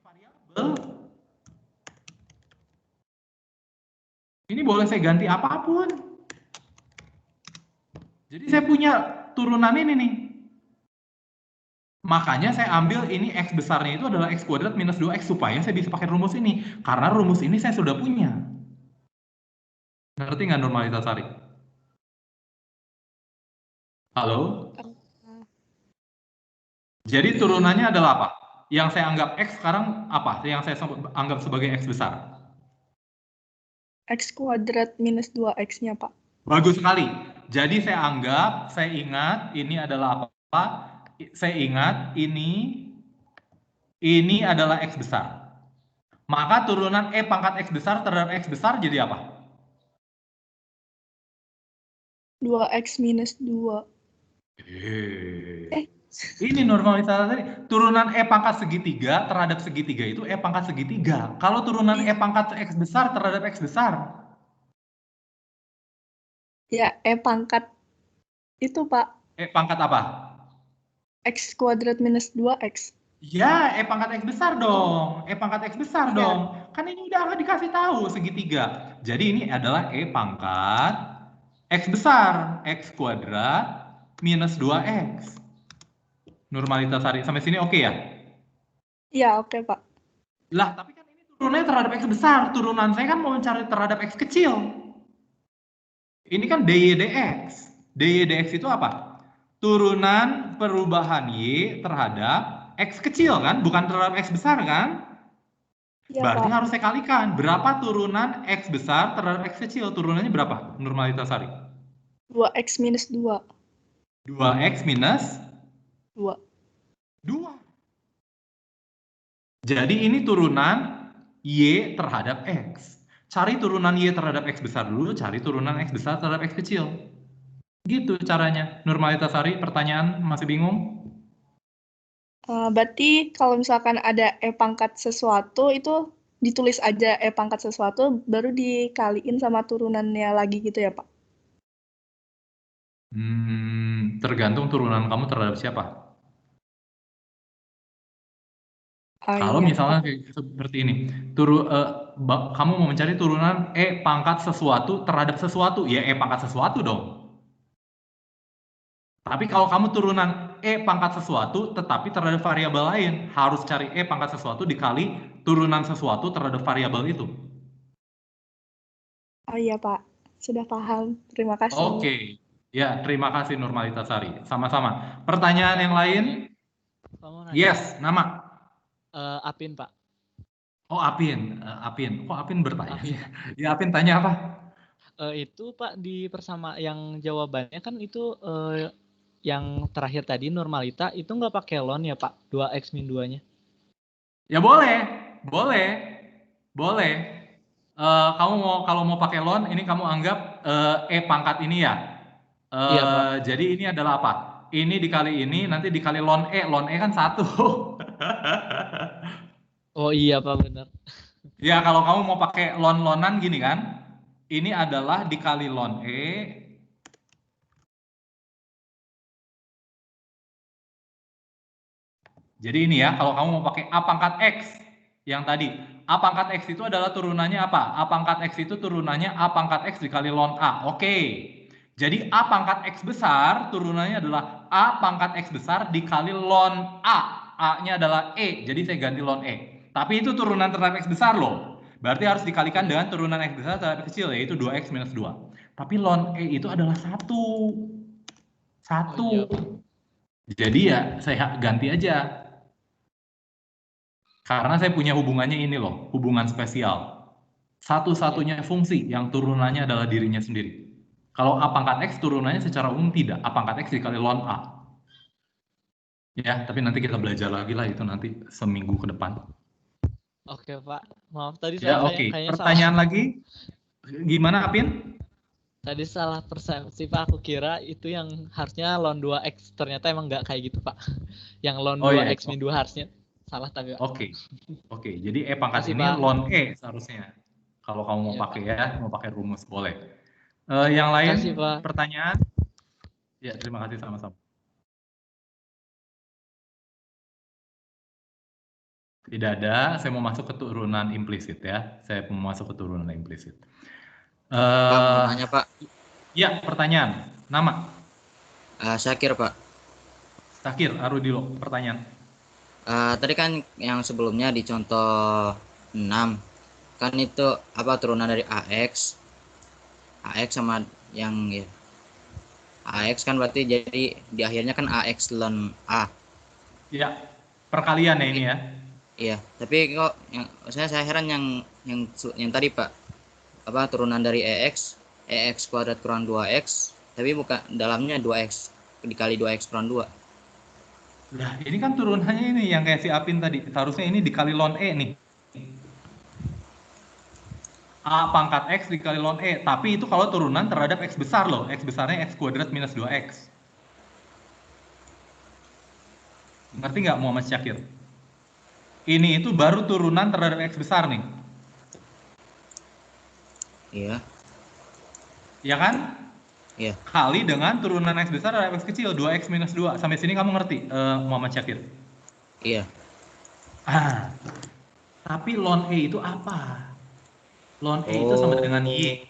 Variabel. Ini boleh saya ganti apapun. Jadi saya punya turunan ini nih. Makanya saya ambil ini X besarnya itu adalah X kuadrat minus 2X supaya saya bisa pakai rumus ini. Karena rumus ini saya sudah punya. Ngerti nggak Nurmalita Sari? Halo? Jadi turunannya adalah apa? Yang saya anggap X sekarang apa? Yang saya anggap sebagai X besar? X kuadrat minus 2X-nya, Pak. Bagus sekali. Jadi saya ingat ini adalah apa? Saya ingat ini adalah X besar. Maka turunan E pangkat X besar terhadap X besar jadi apa? 2X minus 2. Ini normalitas tadi. Turunan E pangkat segitiga terhadap segitiga itu E pangkat segitiga. Kalau turunan E pangkat X besar terhadap X besar. Ya, E pangkat itu, Pak. E pangkat apa? X kuadrat minus 2X. Ya, E pangkat X besar dong. E pangkat X besar Ya. dong. Kan ini udah dikasih tahu segitiga. Jadi ini adalah E pangkat X besar. X kuadrat minus 2X. Nurmalita Sari. Sampai sini oke ya? Iya, oke, Pak. Lah, tapi kan ini turunannya terhadap X besar. Turunan saya kan mau mencari terhadap X kecil. Ini kan DY dx. DY dx itu apa? Turunan perubahan Y terhadap X kecil kan? Bukan terhadap X besar kan? Ya, Berarti Pak. harus saya kalikan. Berapa turunan X besar terhadap X kecil? Turunannya berapa? Nurmalita Sari. 2X minus 2. 2X minus 2. 2. Jadi ini turunan Y terhadap X. Cari turunan Y terhadap X besar dulu, cari turunan X besar terhadap X kecil. Gitu caranya. Nurmalita Sari, pertanyaan masih bingung? Berarti kalau misalkan ada E pangkat sesuatu, itu ditulis aja E pangkat sesuatu, baru dikaliin sama turunannya lagi gitu ya, Pak? Tergantung turunan kamu terhadap siapa. Kalau Iya, misalnya Pak. kayak seperti ini, kamu mau mencari turunan E pangkat sesuatu terhadap sesuatu, ya E pangkat sesuatu dong. Tapi kalau kamu turunan E pangkat sesuatu tetapi terhadap variabel lain. Harus cari E pangkat sesuatu dikali turunan sesuatu terhadap variabel itu. Oh iya, Pak. Sudah paham. Terima kasih. Oke. Ya, terima kasih Nurmalita Sari. Sama-sama. Pertanyaan yang lain? Kamu nanya. Yes, nama. Apin, Pak. Oh, Apin. Apin. Kok Apin bertanya? Apin. Ya, Apin tanya apa? Itu Pak di persama yang jawabannya kan itu yang terakhir tadi Nurmalita itu nggak pakai ln ya Pak, 2x min 2-nya. Ya boleh. Kamu kalau mau pakai ln, ini kamu anggap E pangkat ini ya. Iya Pak. Jadi ini adalah apa? Ini dikali ini, nanti dikali ln E. Ln E kan 1. Oh iya Pak, benar. Ya, kalau kamu mau pakai ln-lnan gini kan. Ini adalah dikali ln E. Jadi ini ya, kalau kamu mau pakai A pangkat X yang tadi. A pangkat X itu adalah turunannya apa? A pangkat X itu turunannya A pangkat X dikali ln A. Oke. Jadi A pangkat X besar turunannya adalah A pangkat X besar dikali ln A. A-nya adalah E, jadi saya ganti ln E. Tapi itu turunan terhadap X besar loh. Berarti harus dikalikan dengan turunan X besar terhadap kecil, yaitu 2X minus 2. Tapi ln E itu adalah 1. 1. Oh, iya, Pak. Jadi ya saya ganti aja. Karena saya punya hubungannya ini loh, hubungan spesial. Satu-satunya fungsi yang turunannya adalah dirinya sendiri. Kalau A pangkat X turunannya secara umum tidak. A pangkat X dikali ln A. Ya, tapi nanti kita belajar lagi lah itu nanti seminggu ke depan. Oke Pak, maaf tadi Ya, saya oke. kayaknya Pertanyaan salah. lagi? Gimana, Apin? Tadi salah persepsi Pak, aku kira itu yang harusnya ln 2x, ternyata emang nggak kayak gitu Pak. Yang ln Oh, iya. 2x min 2 harusnya salah tapi Pak. Oke. Jadi E pangkat Makasih, ini Pak. ln E seharusnya. Kalau kamu mau Iya, pakai ya, mau pakai rumus boleh. Yang lain Makasih, Pak. pertanyaan? Ya, terima kasih sama-sama. Tidak ada, saya mau masuk ke turunan implisit ya. Saya mau masuk ke turunan implisit. Pak, mau nanya Pak. Ya, pertanyaan. Nama? Syakir Pak. Syakir, Arudilo, pertanyaan. Tadi kan yang sebelumnya di contoh 6, kan itu apa turunan dari AX sama yang ya. AX kan berarti jadi di akhirnya kan AX ln A. Ya, perkalian ya ini ya. Iya, tapi kok yang saya heran yang tadi Pak. Apa turunan dari EX kuadrat kurang 2X, tapi bukan dalamnya 2X dikali 2X kurang 2. Nah, ini kan turunannya ini yang kayak si Apin tadi. Seharusnya ini dikali ln E nih. A pangkat X dikali ln E. Tapi itu kalau turunan terhadap X besar loh. X besarnya X kuadrat minus 2X. Ngerti nggak Muhammad Syakir? Ini itu baru turunan terhadap X besar nih. Iya. Ya kan? Iya. Kali dengan turunan X besar terhadap X kecil. 2X minus 2. Sampai sini kamu ngerti Muhammad Syakir? Iya. Tapi ln E itu apa? Ln E itu sama dengan Y.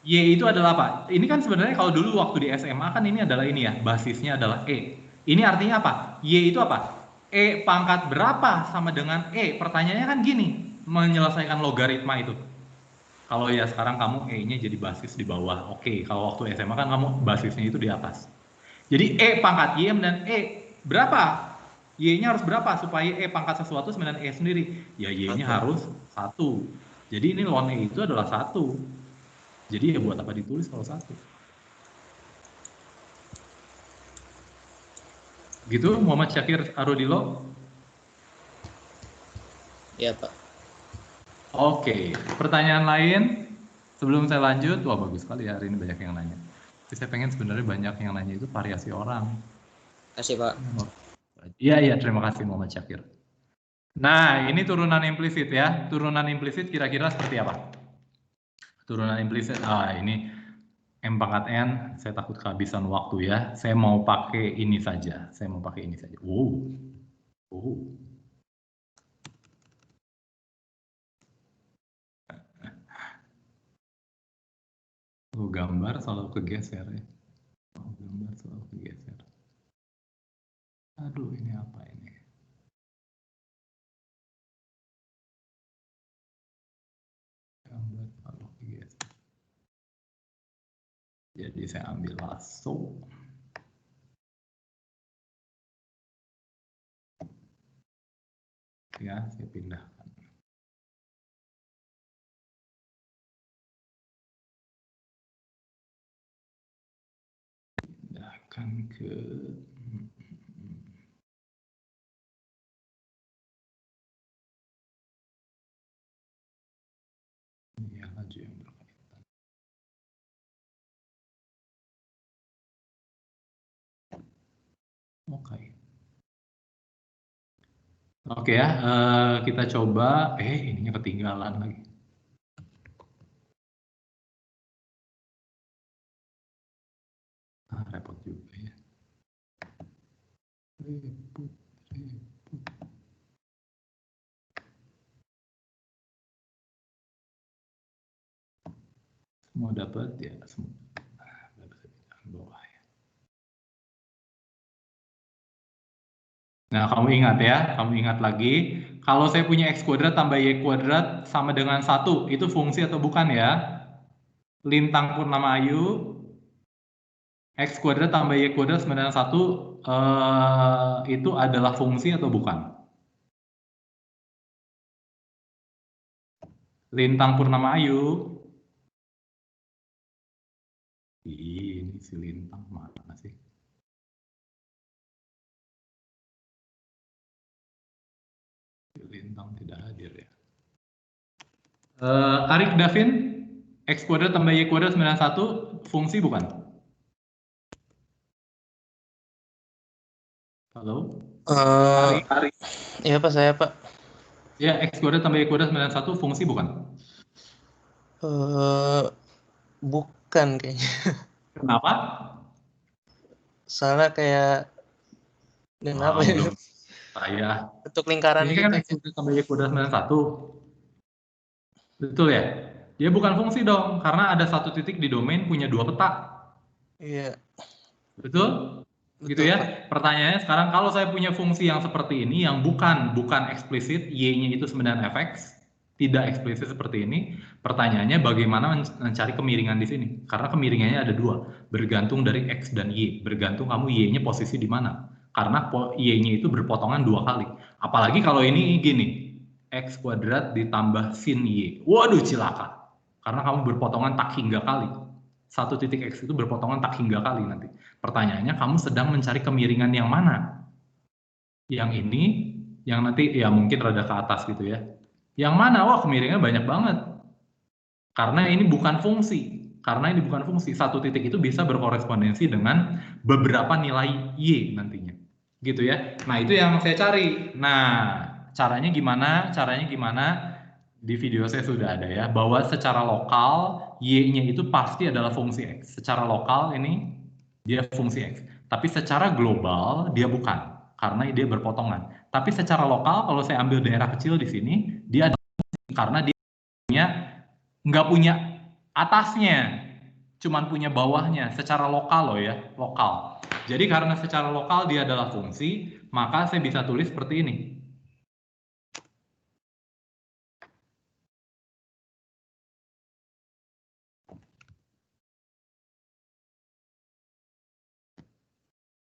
Y itu adalah apa? Ini kan sebenarnya kalau dulu waktu di SMA kan ini adalah ini ya, basisnya adalah E. Ini artinya apa? Y itu apa? E pangkat berapa sama dengan E? Pertanyaannya kan gini, menyelesaikan logaritma itu. Kalau ya sekarang kamu E-nya jadi basis di bawah. Oke, kalau waktu SMA kan kamu basisnya itu di atas. Jadi E pangkat Y dan E berapa? Y-nya harus berapa supaya E pangkat sesuatu sama dengan E sendiri? Ya Y-nya harus 1. Jadi ini ln E itu adalah 1. Jadi ya buat apa ditulis kalau 1? Gitu Muhammad Syakir Arudilo? Iya Pak. Oke, pertanyaan lain sebelum saya lanjut. Wah bagus sekali ya, hari ini banyak yang nanya. Tapi saya pengen sebenarnya banyak yang nanya itu variasi orang. Kasih Pak. Iya, terima kasih Muhammad Syakir. Nah, ini turunan implisit ya. Turunan implisit kira-kira seperti apa? Turunan implisit, ini M pangkat N, saya takut kehabisan waktu ya. Saya mau pakai ini saja. Gambar selalu kegeser ya. Aduh, ini apa ini? Gambar kalau yes. Jadi saya ambil lasso. Ya, saya pindahkan. Pindahkan ke ya, laju yang berkaitan. Oke. Oke ya, kita coba. Ininya ketinggalan lagi. Repot juga ya. Repot. Semua dapat ya, semua. Bawah ya. Nah, kamu ingat ya, kamu ingat lagi. Kalau saya punya x kuadrat tambah y kuadrat sama dengan 1, itu fungsi atau bukan ya? Lintang Purnama Ayu, x kuadrat tambah y kuadrat sama dengan 1, itu adalah fungsi atau bukan? Lintang Purnama Ayu. Ini si Lintang mana sih? Si Lintang tidak hadir ya. Arik Davin, x kuadrat tambah y kuadrat sama dengan 1, fungsi bukan? Halo? Arik. Iya Pak, saya Pak. Ya, x kuadrat tambah y kuadrat sama dengan 1, fungsi bukan? Bukan kayaknya. Kenapa? Soalnya kayak dengan apa ya? Saya. Bentuk lingkaran Ini gitu. kan x kuadrat tambah y kuadrat sama dengan 1. Betul ya? Dia bukan fungsi dong, karena ada satu titik di domain punya 2 peta. Iya. Betul? Gitu Betul, ya. Pak. Pertanyaannya sekarang, kalau saya punya fungsi yang seperti ini, yang bukan eksplisit, y-nya itu sama dengan fx, tidak eksplisit seperti ini, pertanyaannya bagaimana mencari kemiringan di sini? Karena kemiringannya ada 2, bergantung dari x dan y, bergantung kamu y-nya posisi di mana. Karena y-nya itu berpotongan 2 kali. Apalagi kalau ini gini, x kuadrat ditambah sin y. Waduh, cilaka. Karena kamu berpotongan tak hingga kali. Satu titik x itu berpotongan tak hingga kali nanti. Pertanyaannya, kamu sedang mencari kemiringan yang mana? Yang ini, yang nanti ya mungkin rada ke atas gitu ya. Yang mana? Wah, kemiringannya banyak banget. Karena ini bukan fungsi. Satu titik itu bisa berkorespondensi dengan beberapa nilai y nantinya. Gitu ya. Nah, itu yang saya cari. Nah, caranya gimana? Di video saya sudah ada ya, bahwa secara lokal y-nya itu pasti adalah fungsi x. Secara lokal ini dia fungsi x. Tapi secara global dia bukan, karena dia berpotongan. Tapi secara lokal, kalau saya ambil daerah kecil di sini, dia ada fungsi, karena dia nggak punya atasnya, cuman punya bawahnya. Secara lokal loh ya, lokal. Jadi karena secara lokal dia adalah fungsi, maka saya bisa tulis seperti ini.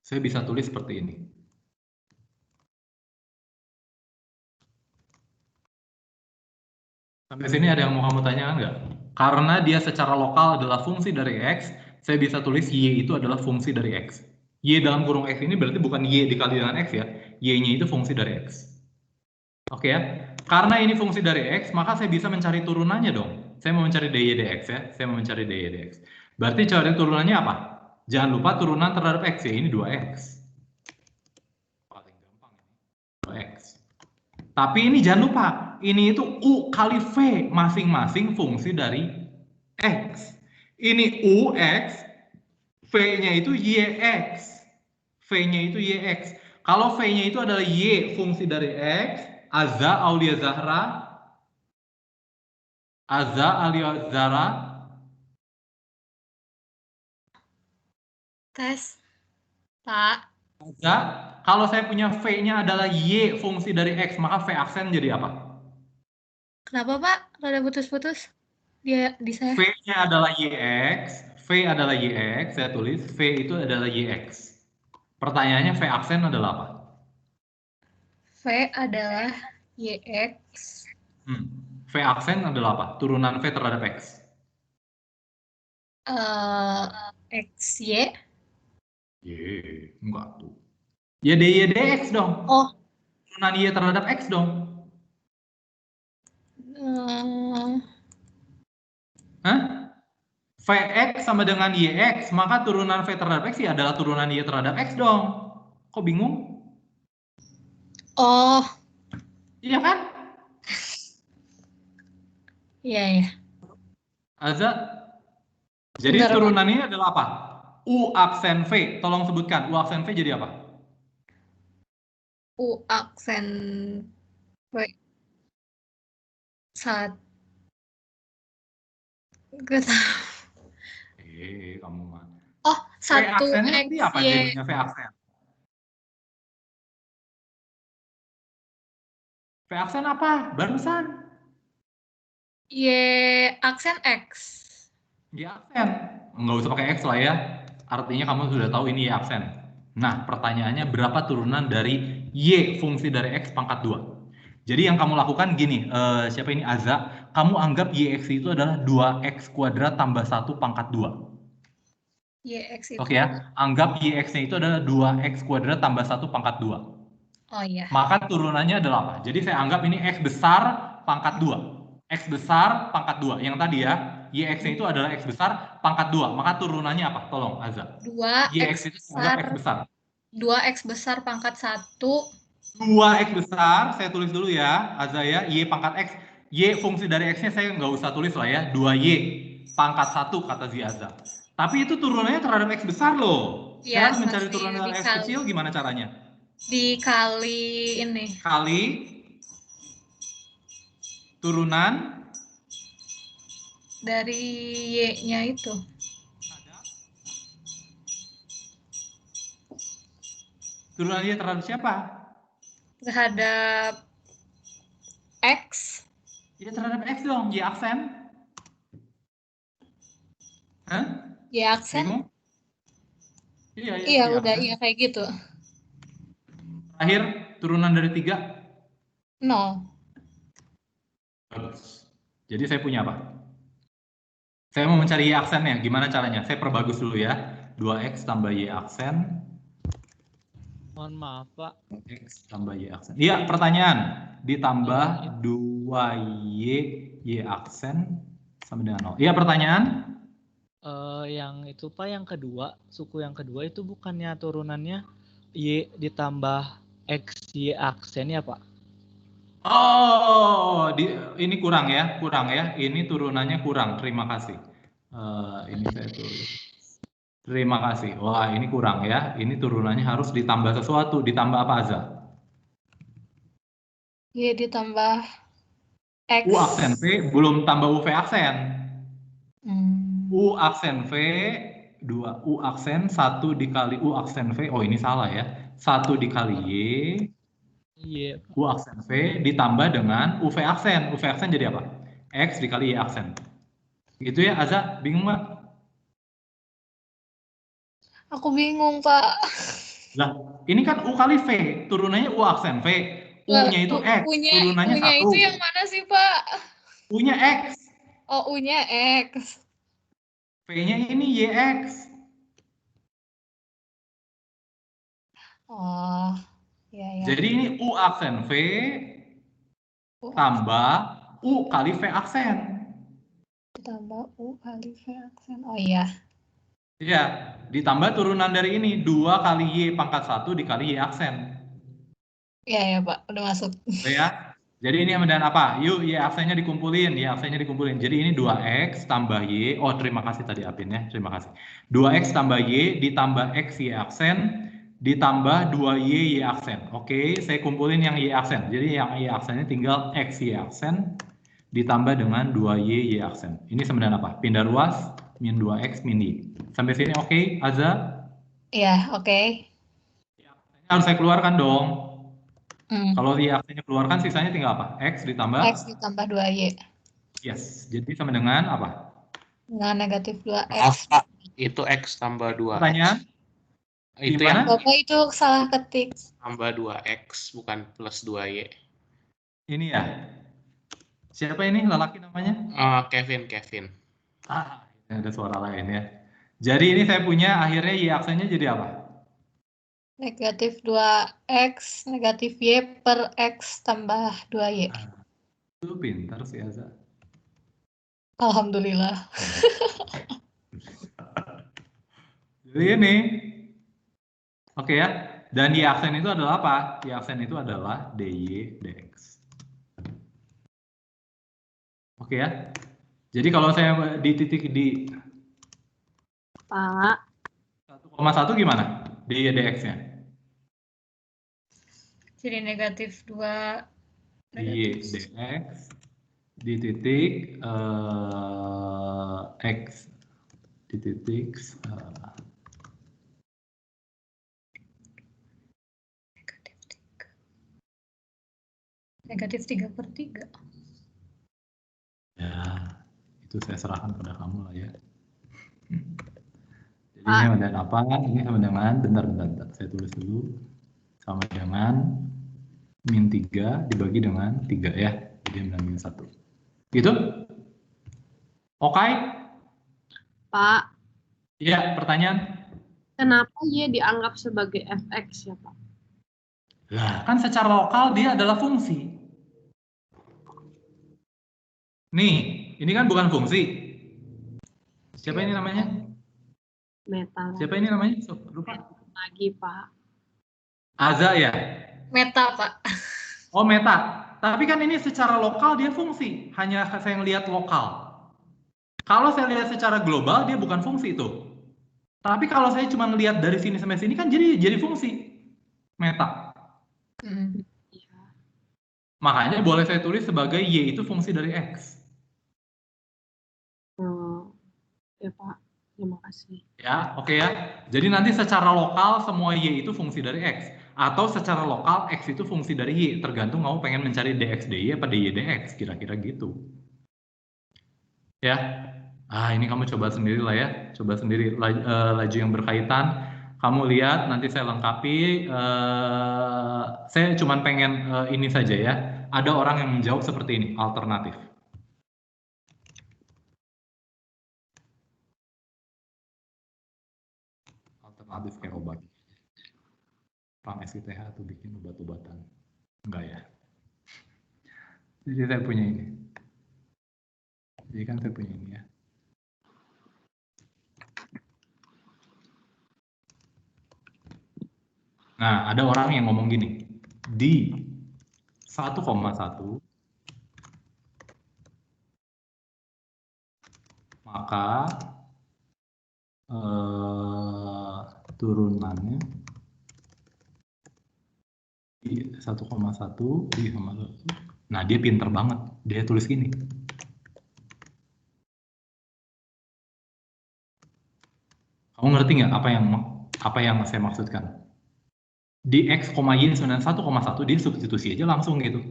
Saya bisa tulis seperti ini. Sampai sini ada yang mau kamu tanyakan nggak? Karena dia secara lokal adalah fungsi dari x, saya bisa tulis y itu adalah fungsi dari x. Y dalam kurung x ini berarti bukan y dikali dengan x ya. Y-nya itu fungsi dari x. Oke ya. Karena ini fungsi dari x, maka saya bisa mencari turunannya dong. Saya mau mencari dy dx ya. Berarti cari turunannya apa? Jangan lupa turunan terhadap x ya. Ini 2x. Paling gampang ini. 2x. Tapi ini jangan lupa, ini itu U kali V, masing-masing fungsi dari X. Ini UX, V-nya itu YX. V-nya itu YX. Kalau V-nya itu adalah Y, fungsi dari X, Azza Aulia Zahra. Tes. Pak. Aza, kalau saya punya V-nya adalah Y fungsi dari X, maka V aksen jadi apa? Kenapa Pak? Rada putus-putus dia di saya. V-nya adalah YX, V adalah YX, saya tulis V itu adalah YX. Pertanyaannya V aksen adalah apa? V adalah YX. V aksen adalah apa? Turunan V terhadap X. XY. Enggak tuh. Y DX dong. Oh. Turunan Y terhadap X dong. Vx sama dengan YX, maka turunan V terhadap X ya adalah turunan Y terhadap X dong. Kok bingung? Oh. Iya kan? Iya. Aza. Jadi Bentar, turunannya adalah apa? U aksen V. Tolong sebutkan. U aksen V jadi apa? U aksen V. Gak tahu. Kamu mah. Oh, V aksennya tadi apa jadinya V aksen? V aksen apa? Barusan. Y aksen X. Y aksen. Nggak usah pakai X lah ya. Artinya kamu sudah tahu ini Y aksen. Nah, pertanyaannya berapa turunan dari Y fungsi dari X pangkat 2? Jadi yang kamu lakukan gini, siapa ini Aza, kamu anggap YX itu adalah 2X kuadrat tambah 1 pangkat 2. YX itu. Oke ya, anggap YX-nya itu adalah 2X kuadrat tambah 1 pangkat 2. Oh iya. Maka turunannya adalah apa? Jadi saya anggap ini X besar pangkat 2. X besar pangkat 2. Yang tadi ya, YX-nya itu adalah X besar pangkat 2. Maka turunannya apa? Tolong Aza. 2X YX itu anggap X besar. 2X besar pangkat 1. 2X besar, saya tulis dulu ya, Aza ya, Y pangkat X. Y fungsi dari X-nya saya nggak usah tulis lah ya, 2Y pangkat 1 kata Aza. Tapi itu turunannya terhadap X besar loh. Saya harus mencari turunan dari X kecil, gimana caranya? Dikali ini. Kali turunan dari Y-nya itu. Turunan Y terhadap siapa? Terhadap X. Ya terhadap X dong, Y aksen. Y aksen? Iya, udah iya kayak gitu. Terakhir, turunan dari 3? 0. Bagus. Jadi saya punya apa? Saya mau mencari Y aksennya, gimana caranya? Saya perbagus dulu ya. 2X tambah Y aksen. Mohon maaf, Pak. X tambah Y aksen. Iya, pertanyaan. Ditambah 2Y aksen sama dengan 0. Iya, pertanyaan? Yang itu, Pak, yang kedua, suku yang kedua itu bukannya turunannya Y ditambah X Y aksen ya, Pak? Oh, ini kurang ya. Ini turunannya kurang. Terima kasih. Ini saya tulis. Terima kasih. Wah, ini kurang ya. Ini turunannya harus ditambah sesuatu. Ditambah apa, Aza? Y ditambah X. U aksen V belum tambah UV aksen. U aksen V 2 U aksen 1 dikali U aksen V. Oh, ini salah ya. 1 dikali Y. Iya. U aksen V ditambah dengan UV aksen. UV aksen jadi apa? X dikali Y aksen. Gitu ya, Aza? Bingung nggak? Aku bingung, Pak. Lah, ini kan U kali V. Turunannya U aksen V. U-nya itu X. Turunannya 1. U-nya itu yang mana sih, Pak? U-nya X. Oh, U-nya X. V-nya ini YX. Oh, iya. Jadi ini U aksen V tambah U kali V aksen. Tambah U kali V aksen. Oh iya. Iya, ditambah turunan dari ini 2 kali Y pangkat 1 dikali Y aksen. Iya, Pak. Udah masuk. Ya. Jadi ini dengan apa? Yuk, Y aksennya dikumpulin. Jadi ini 2X tambah Y. Oh, terima kasih tadi Apin ya. Terima kasih. 2X tambah Y ditambah X Y aksen ditambah 2Y Y aksen. Oke, saya kumpulin yang Y aksen. Jadi yang Y aksennya tinggal X Y aksen ditambah dengan 2Y Y aksen. Ini sama dengan apa? Pindah ruas min 2X min Y. Sampai sini oke, Aza? Iya, oke. Harus saya keluarkan dong. Hmm. Kalau Y aksennya keluarkan, sisanya tinggal apa? X ditambah? X ditambah 2Y. Yes. Jadi sama dengan apa? Dengan negatif 2X. Maaf, Pak. Itu X tambah 2X. Pertanyaan? Itu Gimana? yang Bapak itu salah ketik. tambah 2X, bukan plus 2Y. Ini ya. Siapa ini lelaki namanya? Kevin. Ah, ini ada suara lain ya. Jadi ini saya punya akhirnya Y aksennya jadi apa? Negatif 2X, negatif Y per X tambah 2Y. Lu pintar sih, Aza. Alhamdulillah. Jadi ini. Oke ya. Dan Y aksen itu adalah apa? Y aksen itu adalah DY, DX. Oke ya. Jadi kalau saya di titik di Pak. 1,1 gimana? DY, DX-nya? Jadi negatif 2 DY, DX di titik X di titik negatif 3 per 3. ya, itu saya serahkan pada kamu lah ya. Jadi ini sama dengan apa? Ini sama dengan, bentar, saya tulis dulu. Sama dengan min 3 dibagi dengan 3 ya. Jadi min 1. Gitu? Oke? Pak, Iya, pertanyaan? kenapa Y dianggap sebagai fx ya, Pak? Lah, kan secara lokal dia adalah fungsi. Nih, ini kan bukan fungsi. Siapa ini namanya? Meta. Siapa ini namanya? Lupa. Lagi, Pak. Aza ya? Meta, Pak. Oh, meta. Tapi kan ini secara lokal dia fungsi. Hanya saya ngelihat lokal. Kalau saya lihat secara global, dia bukan fungsi itu. Tapi kalau saya cuma ngelihat dari sini sampai sini, kan jadi fungsi. Meta. Makanya boleh saya tulis sebagai Y itu fungsi dari X. Ya, Pak. Terima kasih. Ya, oke ya. Jadi nanti secara lokal semua Y itu fungsi dari X. Atau secara lokal X itu fungsi dari Y. Tergantung kamu pengen mencari DX DY apa DY DX. Kira-kira gitu. Ya. Ini kamu coba sendiri lah ya. Coba sendiri laju yang berkaitan. Kamu lihat, nanti saya lengkapi. Saya cuma pengen ini saja ya. Ada orang yang menjawab seperti ini, alternatif. Alternatif kayak obat. Pam SITH atau bikin obat-obatan. Enggak ya. Jadi saya punya ini. Jadi kan saya punya ini ya. Nah, ada orang yang ngomong gini. Di 1,1 maka turunannya di 1,1 di 1,1. Nah, dia pinter banget. Dia tulis gini. Kamu ngerti nggak apa yang saya maksudkan? Di X, Y 91,1 dia substitusi aja langsung gitu.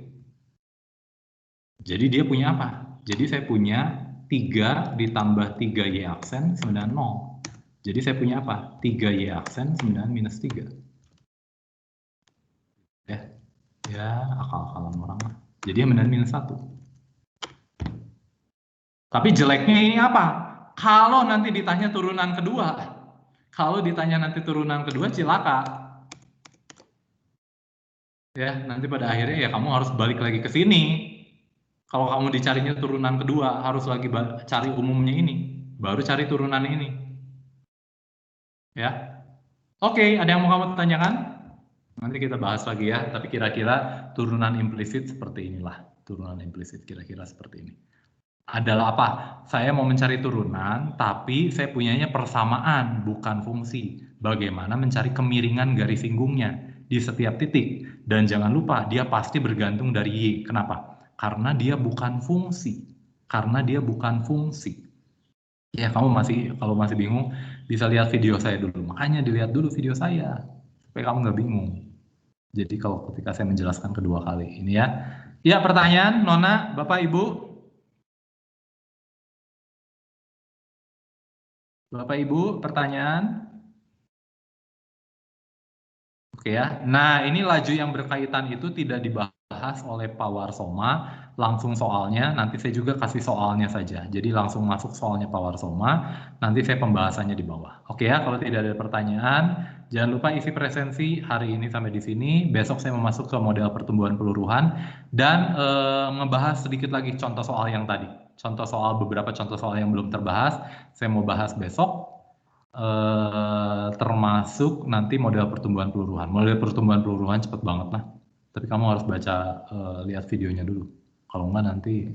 Jadi dia punya apa? Jadi saya punya 3 ditambah 3Y aksen sama dengan 0. Jadi saya punya apa? 3Y aksen sama dengan minus 3. Ya akal-akalan orang lah. Jadi sama dengan minus 1. Tapi jeleknya ini apa? Kalau nanti ditanya turunan kedua. Kalau ditanya nanti turunan kedua, cilaka. Ya, nanti pada akhirnya ya kamu harus balik lagi ke sini. Kalau kamu dicarinya turunan kedua, harus lagi cari umumnya ini. Baru cari turunan ini. Ya. Oke, ada yang mau kamu tanyakan? Nanti kita bahas lagi ya, tapi kira-kira turunan implisit seperti inilah. Turunan implisit kira-kira seperti ini. Adalah apa? Saya mau mencari turunan, tapi saya punyanya persamaan, bukan fungsi. Bagaimana mencari kemiringan garis singgungnya di setiap titik. Dan jangan lupa, dia pasti bergantung dari Y. Kenapa? Karena dia bukan fungsi. Ya, kamu kalau masih bingung, bisa lihat video saya dulu. Makanya dilihat dulu video saya. supaya kamu nggak bingung. Jadi kalau ketika saya menjelaskan kedua kali ini ya. Ya, pertanyaan Nona, Bapak Ibu. Bapak Ibu, pertanyaan? Oke ya. Nah, ini laju yang berkaitan itu tidak dibahas oleh Pak Warsoma, langsung soalnya. Nanti saya juga kasih soalnya saja. Jadi langsung masuk soalnya Pak Warsoma, nanti saya pembahasannya di bawah. Oke ya, kalau tidak ada pertanyaan, jangan lupa isi presensi hari ini sampai di sini. Besok saya mau masuk ke model pertumbuhan peluruhan dan ngebahas sedikit lagi contoh soal yang tadi. Beberapa contoh soal yang belum terbahas, saya mau bahas besok. Termasuk nanti model pertumbuhan peluruhan. Model pertumbuhan peluruhan cepet banget lah. Tapi kamu harus baca, lihat videonya dulu. Kalau enggak nanti